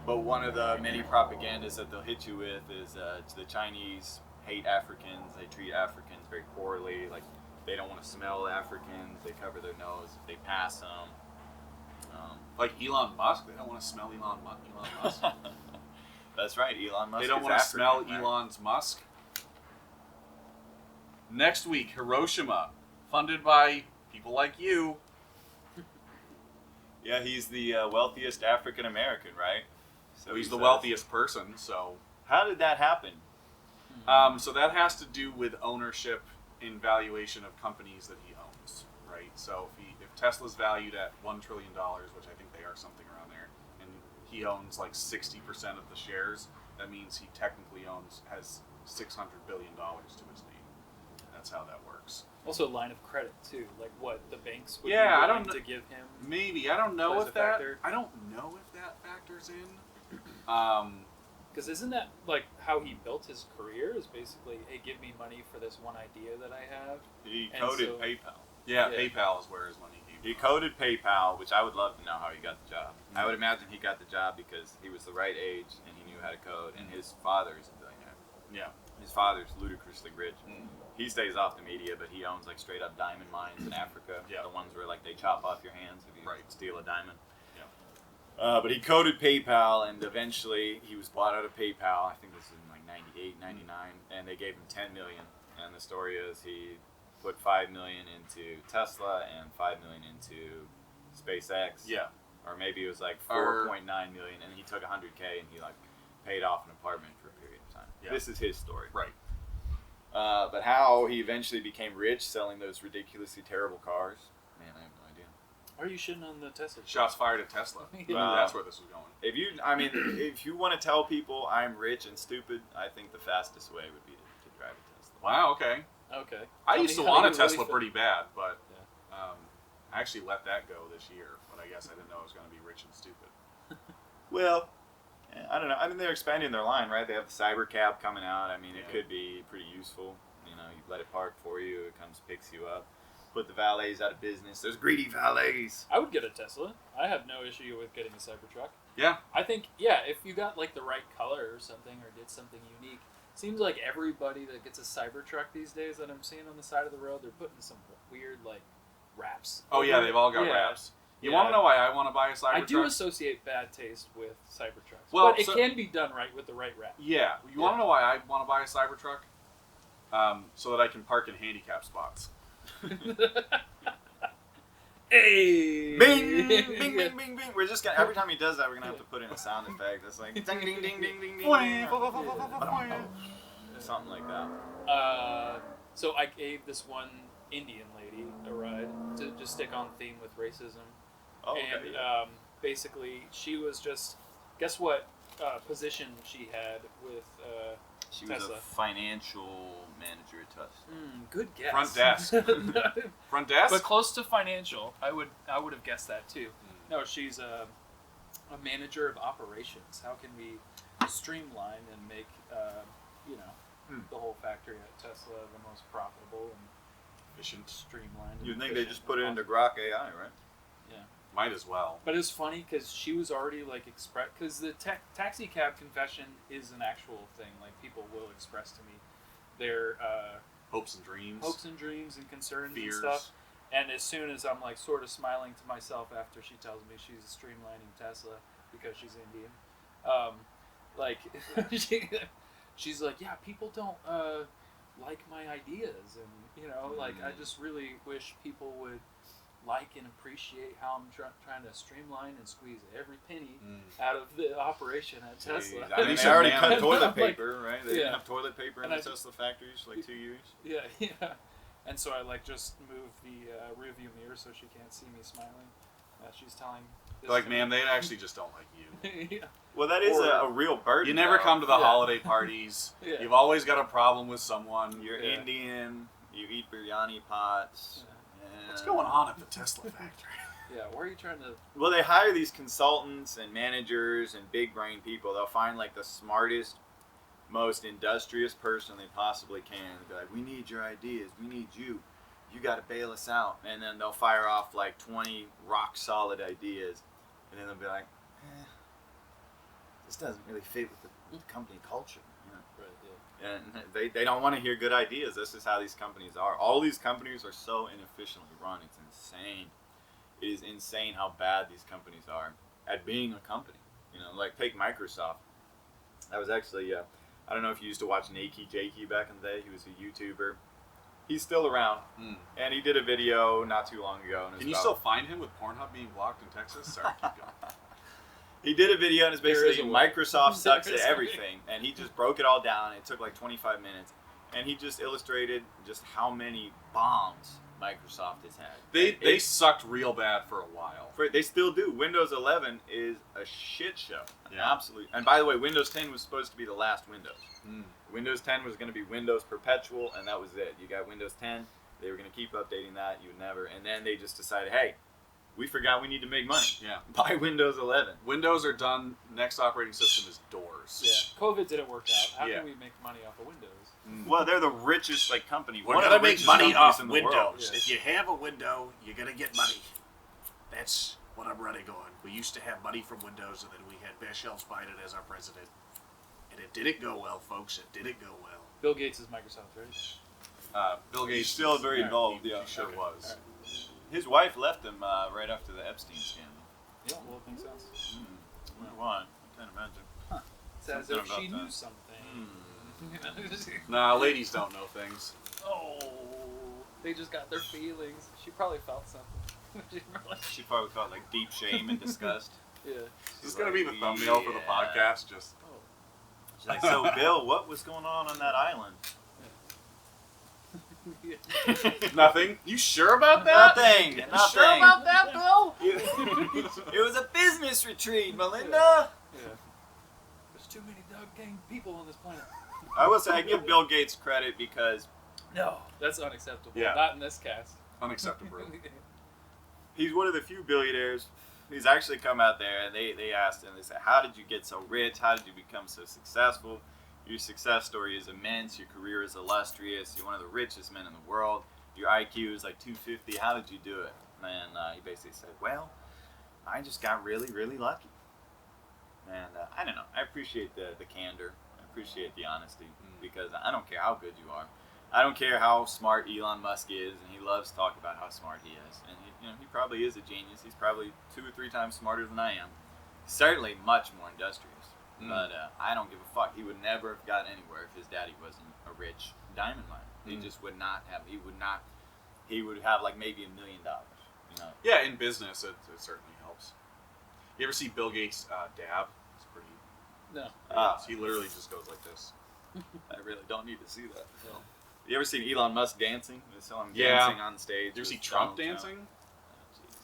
Speaker 2: But one of the many propagandas that they'll hit you with is the Chinese hate Africans. They treat Africans very poorly. Like, they don't want to smell Africans. They cover their nose if they pass them.
Speaker 1: Like Elon Musk, they don't want to smell Elon Musk.
Speaker 2: That's right, Elon Musk.
Speaker 1: They don't want to smell Elon's Musk. Next week, Hiroshima, funded by people like you.
Speaker 2: Yeah, he's the wealthiest African American, right?
Speaker 1: So he's the wealthiest person. So
Speaker 2: how did that happen?
Speaker 1: So that has to do with ownership and valuation of companies that he owns, right? So if Tesla's valued at $1 trillion, which I think they are something around there, and he owns like 60% of the shares, that means he technically has $600 billion to his name. That's how that works.
Speaker 3: Also, line of credit too, like what the banks would be
Speaker 1: I
Speaker 3: willing
Speaker 1: don't
Speaker 3: to give him.
Speaker 1: Maybe I don't know
Speaker 3: as
Speaker 1: if
Speaker 3: a factor.
Speaker 1: I don't know if that factors in.
Speaker 3: Because isn't that like how he built his career? Is basically, hey, give me money for this one idea that I have.
Speaker 2: He coded PayPal.
Speaker 1: Yeah, PayPal is where his money came from.
Speaker 2: He coded PayPal, which I would love to know how he got the job. I would imagine he got the job because he was the right age and he knew how to code, and his father is a billionaire.
Speaker 1: Yeah.
Speaker 2: His father's ludicrously rich. He stays off the media, but he owns like straight up diamond mines in Africa.
Speaker 1: Yeah.
Speaker 2: The ones where like they chop off your hands if you
Speaker 1: Right.
Speaker 2: steal a diamond.
Speaker 1: Yeah.
Speaker 2: But he coded PayPal, and eventually he was bought out of PayPal. I think this is in like 98, 99, and they gave him $10 million. And the story is he put $5 million into Tesla and $5 million into SpaceX.
Speaker 1: Yeah.
Speaker 2: or maybe it was like 4.9 million, and he took 100K and he like paid off an apartment for a period of time.
Speaker 1: Yeah.
Speaker 2: This is his story.
Speaker 1: Right.
Speaker 2: But how he eventually became rich selling those ridiculously terrible cars, man, I have no idea.
Speaker 3: Are you shitting on the Tesla?
Speaker 1: Shots fired at Tesla.
Speaker 2: Wow.
Speaker 1: That's where this was going.
Speaker 2: If you want to tell people I'm rich and stupid, I think the fastest way would be to drive a Tesla.
Speaker 1: Wow. Okay.
Speaker 3: Okay.
Speaker 1: I used to want a
Speaker 3: really
Speaker 1: Tesla
Speaker 3: feel-
Speaker 1: pretty bad, but I actually let that go this year. But I guess I didn't know I was going to be rich and stupid.
Speaker 2: Well, I don't know. I mean, they're expanding their line, right? They have the cyber cab coming out. I mean, it
Speaker 1: Yeah.
Speaker 2: could be pretty useful. You know, you let it park for you. It comes, picks you up. Put the valets out of business. There's greedy valets.
Speaker 3: I would get a Tesla. I have no issue with getting a Cybertruck.
Speaker 1: Yeah.
Speaker 3: I think, yeah, if you got like the right color or something, or did something unique. Seems like everybody that gets a Cybertruck these days that I'm seeing on the side of the road, they're putting some weird like wraps.
Speaker 1: Oh yeah, they've all got
Speaker 3: Yeah.
Speaker 1: wraps. You
Speaker 3: Yeah.
Speaker 1: want to know why I want to buy a Cybertruck?
Speaker 3: I do associate bad taste with Cybertrucks,
Speaker 1: Well,
Speaker 3: but it
Speaker 1: so-
Speaker 3: can be done right with the right wrap.
Speaker 1: Yeah. You want to know why I want to buy a Cybertruck? So that I can park in handicap spots.
Speaker 3: Hey!
Speaker 2: Bing, bing, bing, bing, bing. We're just gonna, every time he does that, we're gonna have to put in a sound effect. It's like ding, ding, ding, ding, ding, ding. Something like that.
Speaker 3: So I gave this one Indian lady a ride to just stick on theme with racism.
Speaker 2: Oh, okay.
Speaker 3: And basically, she was just, guess what position she had with
Speaker 2: She was
Speaker 3: Tesla.
Speaker 2: a financial manager at Tesla.
Speaker 3: Good guess.
Speaker 1: Front desk. Front desk?
Speaker 3: But close to financial. I would have guessed that too. No, she's a manager of operations. How can we streamline and make the whole factory at Tesla the most profitable and
Speaker 1: Efficient.
Speaker 3: streamlined? and
Speaker 2: You'd think they
Speaker 3: efficient
Speaker 2: just put it
Speaker 3: and
Speaker 2: into Grok AI, right?
Speaker 1: Might as well.
Speaker 3: But it's funny because she was already like because the taxi cab confession is an actual thing. Like people will express to me their
Speaker 1: Hopes and dreams.
Speaker 3: hopes and dreams and concerns
Speaker 1: Fears.
Speaker 3: and stuff. And as soon as I'm like sort of smiling to myself after she tells me she's streamlining Tesla because she's Indian, she's like, yeah, people don't like my ideas, and like I just really wish people would like and appreciate how I'm trying to streamline and squeeze every penny out of the operation at Tesla.
Speaker 1: Jeez,
Speaker 2: I mean,
Speaker 1: These
Speaker 2: they
Speaker 1: are
Speaker 2: already
Speaker 1: man-
Speaker 2: cut
Speaker 3: And
Speaker 2: toilet
Speaker 3: I'm like-
Speaker 2: paper, right? They
Speaker 3: yeah.
Speaker 2: didn't have toilet paper in
Speaker 3: And
Speaker 2: the
Speaker 3: I-
Speaker 2: Tesla factories for like 2 years.
Speaker 3: Yeah. And so I like just move the rearview mirror so she can't see me smiling. She's telling. This
Speaker 1: Like,
Speaker 3: to
Speaker 1: man,
Speaker 3: me.
Speaker 1: they actually just don't like you.
Speaker 3: Yeah.
Speaker 2: Well, that is
Speaker 3: Or-
Speaker 2: a real burden.
Speaker 1: You never
Speaker 2: though.
Speaker 1: come to the
Speaker 3: Yeah.
Speaker 1: holiday parties.
Speaker 3: Yeah.
Speaker 1: You've always got a problem with someone.
Speaker 2: You're
Speaker 3: Yeah.
Speaker 2: Indian. You eat biryani pots.
Speaker 1: What's going on at the Tesla factory?
Speaker 3: Yeah, why are you trying to?
Speaker 2: Well, they hire these consultants and managers and big brain people. They'll find like the smartest, most industrious person they possibly can. They'll be like, we need your ideas. We need you. You got to bail us out. And then they'll fire off like 20 rock solid ideas. And then they'll be like, this doesn't really fit with the company culture. You know?
Speaker 3: Right. Yeah.
Speaker 2: And they don't want to hear good ideas. This is how these companies are. All these companies are so inefficiently run. It's insane. It is insane how bad these companies are at being a company. Like take Microsoft. I was actually, I don't know if you used to watch Nakey Jakey back in the day. He was a YouTuber. He's still around. And he did a video not too long ago. And
Speaker 1: Can you still find him with Pornhub being blocked in Texas? Sorry, keep going.
Speaker 2: He did a video and it's
Speaker 3: There is
Speaker 2: basically
Speaker 3: a way.
Speaker 2: Microsoft sucks
Speaker 3: There
Speaker 2: at
Speaker 3: is a way.
Speaker 2: everything. And he just broke it all down. It took like 25 minutes. And he just illustrated just how many bombs Microsoft has had.
Speaker 1: They sucked real bad for a while.
Speaker 2: They still do. Windows 11 is a shit show.
Speaker 1: Yeah.
Speaker 2: Absolutely. And by the way, Windows 10 was supposed to be the last Windows. Windows 10 was going to be Windows Perpetual, and that was it. You got Windows 10. They were going to keep updating that. You would never. And then they just decided, hey, we forgot we need to make money.
Speaker 1: Yeah.
Speaker 2: Buy Windows 11.
Speaker 1: Windows are done. Next operating system is doors.
Speaker 3: Yeah. COVID didn't work out. How
Speaker 1: Yeah.
Speaker 3: can we make money off of Windows?
Speaker 2: Well, they're the richest company.
Speaker 4: We're
Speaker 2: One of
Speaker 4: gonna
Speaker 2: the
Speaker 4: make
Speaker 2: richest
Speaker 4: money
Speaker 2: companies
Speaker 4: off
Speaker 2: in the
Speaker 4: Windows.
Speaker 2: world.
Speaker 3: Yeah.
Speaker 4: If you have a window, you're gonna get money. That's what I'm running on. We used to have money from Windows, and then we had Bashels Biden as our president, and it didn't go well, folks. It didn't go well.
Speaker 3: Bill Gates is Microsoft, right?
Speaker 1: Bill Gates
Speaker 2: He's still very
Speaker 3: Alright.
Speaker 2: involved.
Speaker 1: He
Speaker 2: Yeah,
Speaker 1: sure
Speaker 3: Okay.
Speaker 1: was.
Speaker 3: Alright.
Speaker 2: His wife left him right after the Epstein scandal.
Speaker 3: Yeah, well, it makes sense.
Speaker 2: Wonder why? I can't imagine.
Speaker 3: It's as
Speaker 2: Something
Speaker 3: if she
Speaker 2: about
Speaker 3: knew
Speaker 2: that.
Speaker 3: something.
Speaker 1: Nah, ladies don't know things.
Speaker 3: Oh, they just got their feelings. She probably felt something.
Speaker 2: She probably felt like deep shame and disgust.
Speaker 3: Yeah.
Speaker 1: This is gonna be the thumbnail for the podcast. Just
Speaker 2: She's like, so Bill, what was going on that island?
Speaker 1: nothing. You sure about that?
Speaker 2: Nothing.
Speaker 1: You sure about that, Bill?
Speaker 2: It was a business retreat, Melinda.
Speaker 3: Yeah. There's too many dog gang people on this planet.
Speaker 2: I will say I give Bill Gates credit because
Speaker 3: No, that's unacceptable.
Speaker 1: Yeah.
Speaker 3: Not in this cast.
Speaker 1: Unacceptable.
Speaker 2: he's one of the few billionaires. He's actually come out there and they asked him, they said, how did you get so rich? How did you become so successful? Your success story is immense. Your career is illustrious. You're one of the richest men in the world. Your IQ is like 250. How did you do it? And he basically said, well, I just got really, really lucky. And I don't know. I appreciate the candor. I appreciate the honesty because I don't care how good you are. I don't care how smart Elon Musk is, and he loves to talk about how smart he is. And he probably is a genius. He's probably 2 or 3 times smarter than I am. Certainly much more industrious. But I don't give a fuck. He would never have gotten anywhere if his daddy wasn't a rich diamond miner. He just would not have. He would not. He would have like maybe $1 million.
Speaker 1: Yeah, in business, it certainly helps. You ever see Bill Gates dab? It's pretty.
Speaker 3: No.
Speaker 1: He literally just goes like this.
Speaker 2: I really don't need to see that. No. You ever seen Elon Musk dancing? They saw him
Speaker 1: Yeah.
Speaker 2: dancing on stage.
Speaker 1: You ever see
Speaker 2: with
Speaker 1: Trump
Speaker 2: Donald
Speaker 1: dancing?
Speaker 2: Oh, jeez.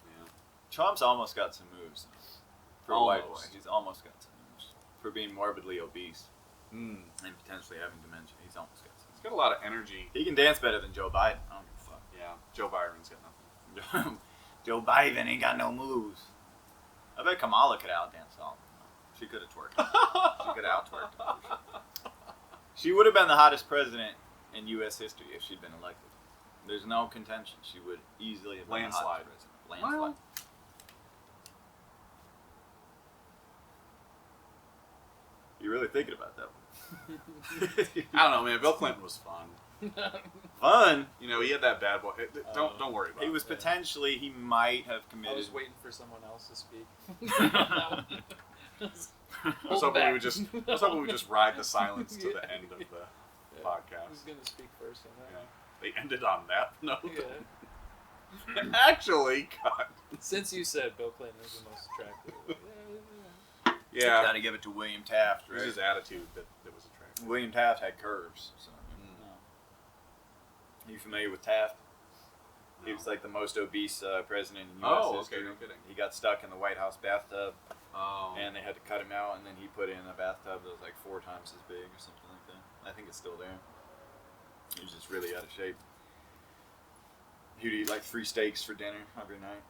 Speaker 2: Yeah. Trump's almost got some moves. For a white boy,
Speaker 1: Almost.
Speaker 2: he's almost got some moves. For being morbidly obese
Speaker 1: Mm.
Speaker 2: and potentially having dementia, he's almost got some.
Speaker 1: He's got a lot of energy.
Speaker 2: He can dance better than Joe Biden. I don't give a fuck.
Speaker 1: Yeah, Joe Byron's got nothing.
Speaker 2: Joe Biden ain't got no moves. I bet Kamala could outdance all. She could have twerked. She could have out-twerked. She would have been the hottest president in U.S. history if she'd been elected. There's no contention. She would easily have been the
Speaker 1: Landslide.
Speaker 2: hottest president. Landslide.
Speaker 1: Well.
Speaker 2: You're really thinking about that one.
Speaker 1: I don't know, man. Bill Clinton was fun.
Speaker 2: Fun.
Speaker 1: You know, he had that bad boy. Don't worry about
Speaker 2: He
Speaker 1: it.
Speaker 2: was potentially, he might have
Speaker 3: I
Speaker 2: committed.
Speaker 3: was waiting for someone else to speak.
Speaker 1: I was hoping we would just ride the silence to the end of the
Speaker 3: Who's
Speaker 1: podcast.
Speaker 3: gonna speak first on that?
Speaker 1: Yeah. They ended on that note.
Speaker 3: Yeah.
Speaker 1: Actually, God.
Speaker 3: Since you said Bill Clinton is the most attractive.
Speaker 1: Yeah.
Speaker 2: Gotta give it to William Taft,
Speaker 1: It was
Speaker 2: right?
Speaker 1: his attitude that was attractive.
Speaker 2: William Taft had curves. So.
Speaker 3: No.
Speaker 2: You familiar with Taft? He
Speaker 1: No.
Speaker 2: was like the most obese president in U.S.
Speaker 1: Oh,
Speaker 2: history.
Speaker 1: okay, no kidding.
Speaker 2: He got stuck in the White House bathtub,
Speaker 1: Oh.
Speaker 2: and they had to cut him out, and then he put in a bathtub that was like 4 times as big or something like that. I think it's still there. He was just really out of shape. He'd eat like 3 steaks for dinner every night.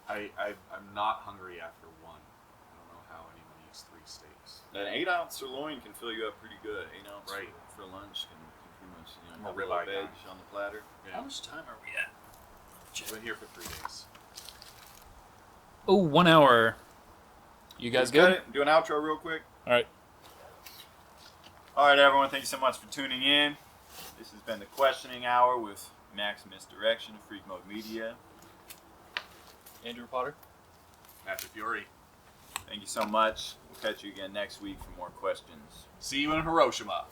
Speaker 1: I'm not hungry after one. I don't know how anyone eats 3 steaks.
Speaker 2: An 8-ounce sirloin can fill you up pretty good. 8 ounce
Speaker 1: Right.
Speaker 2: for lunch can pretty much,
Speaker 1: Or
Speaker 2: have a little
Speaker 1: ribeye
Speaker 2: veg
Speaker 1: kind.
Speaker 2: on the platter.
Speaker 3: How much time are we at?
Speaker 1: I've been here for 3 days.
Speaker 3: Oh, 1 hour. You guys
Speaker 2: Cut
Speaker 3: good?
Speaker 2: it. Do an outro real quick.
Speaker 3: All right.
Speaker 2: All right, everyone. Thank you so much for tuning in. This has been the Questioning Hour with Max Misdirection of Freak Mode Media.
Speaker 3: Andrew Potter.
Speaker 1: Matt Defiore.
Speaker 2: Thank you so much. We'll catch you again next week for more questions.
Speaker 1: See you in Hiroshima.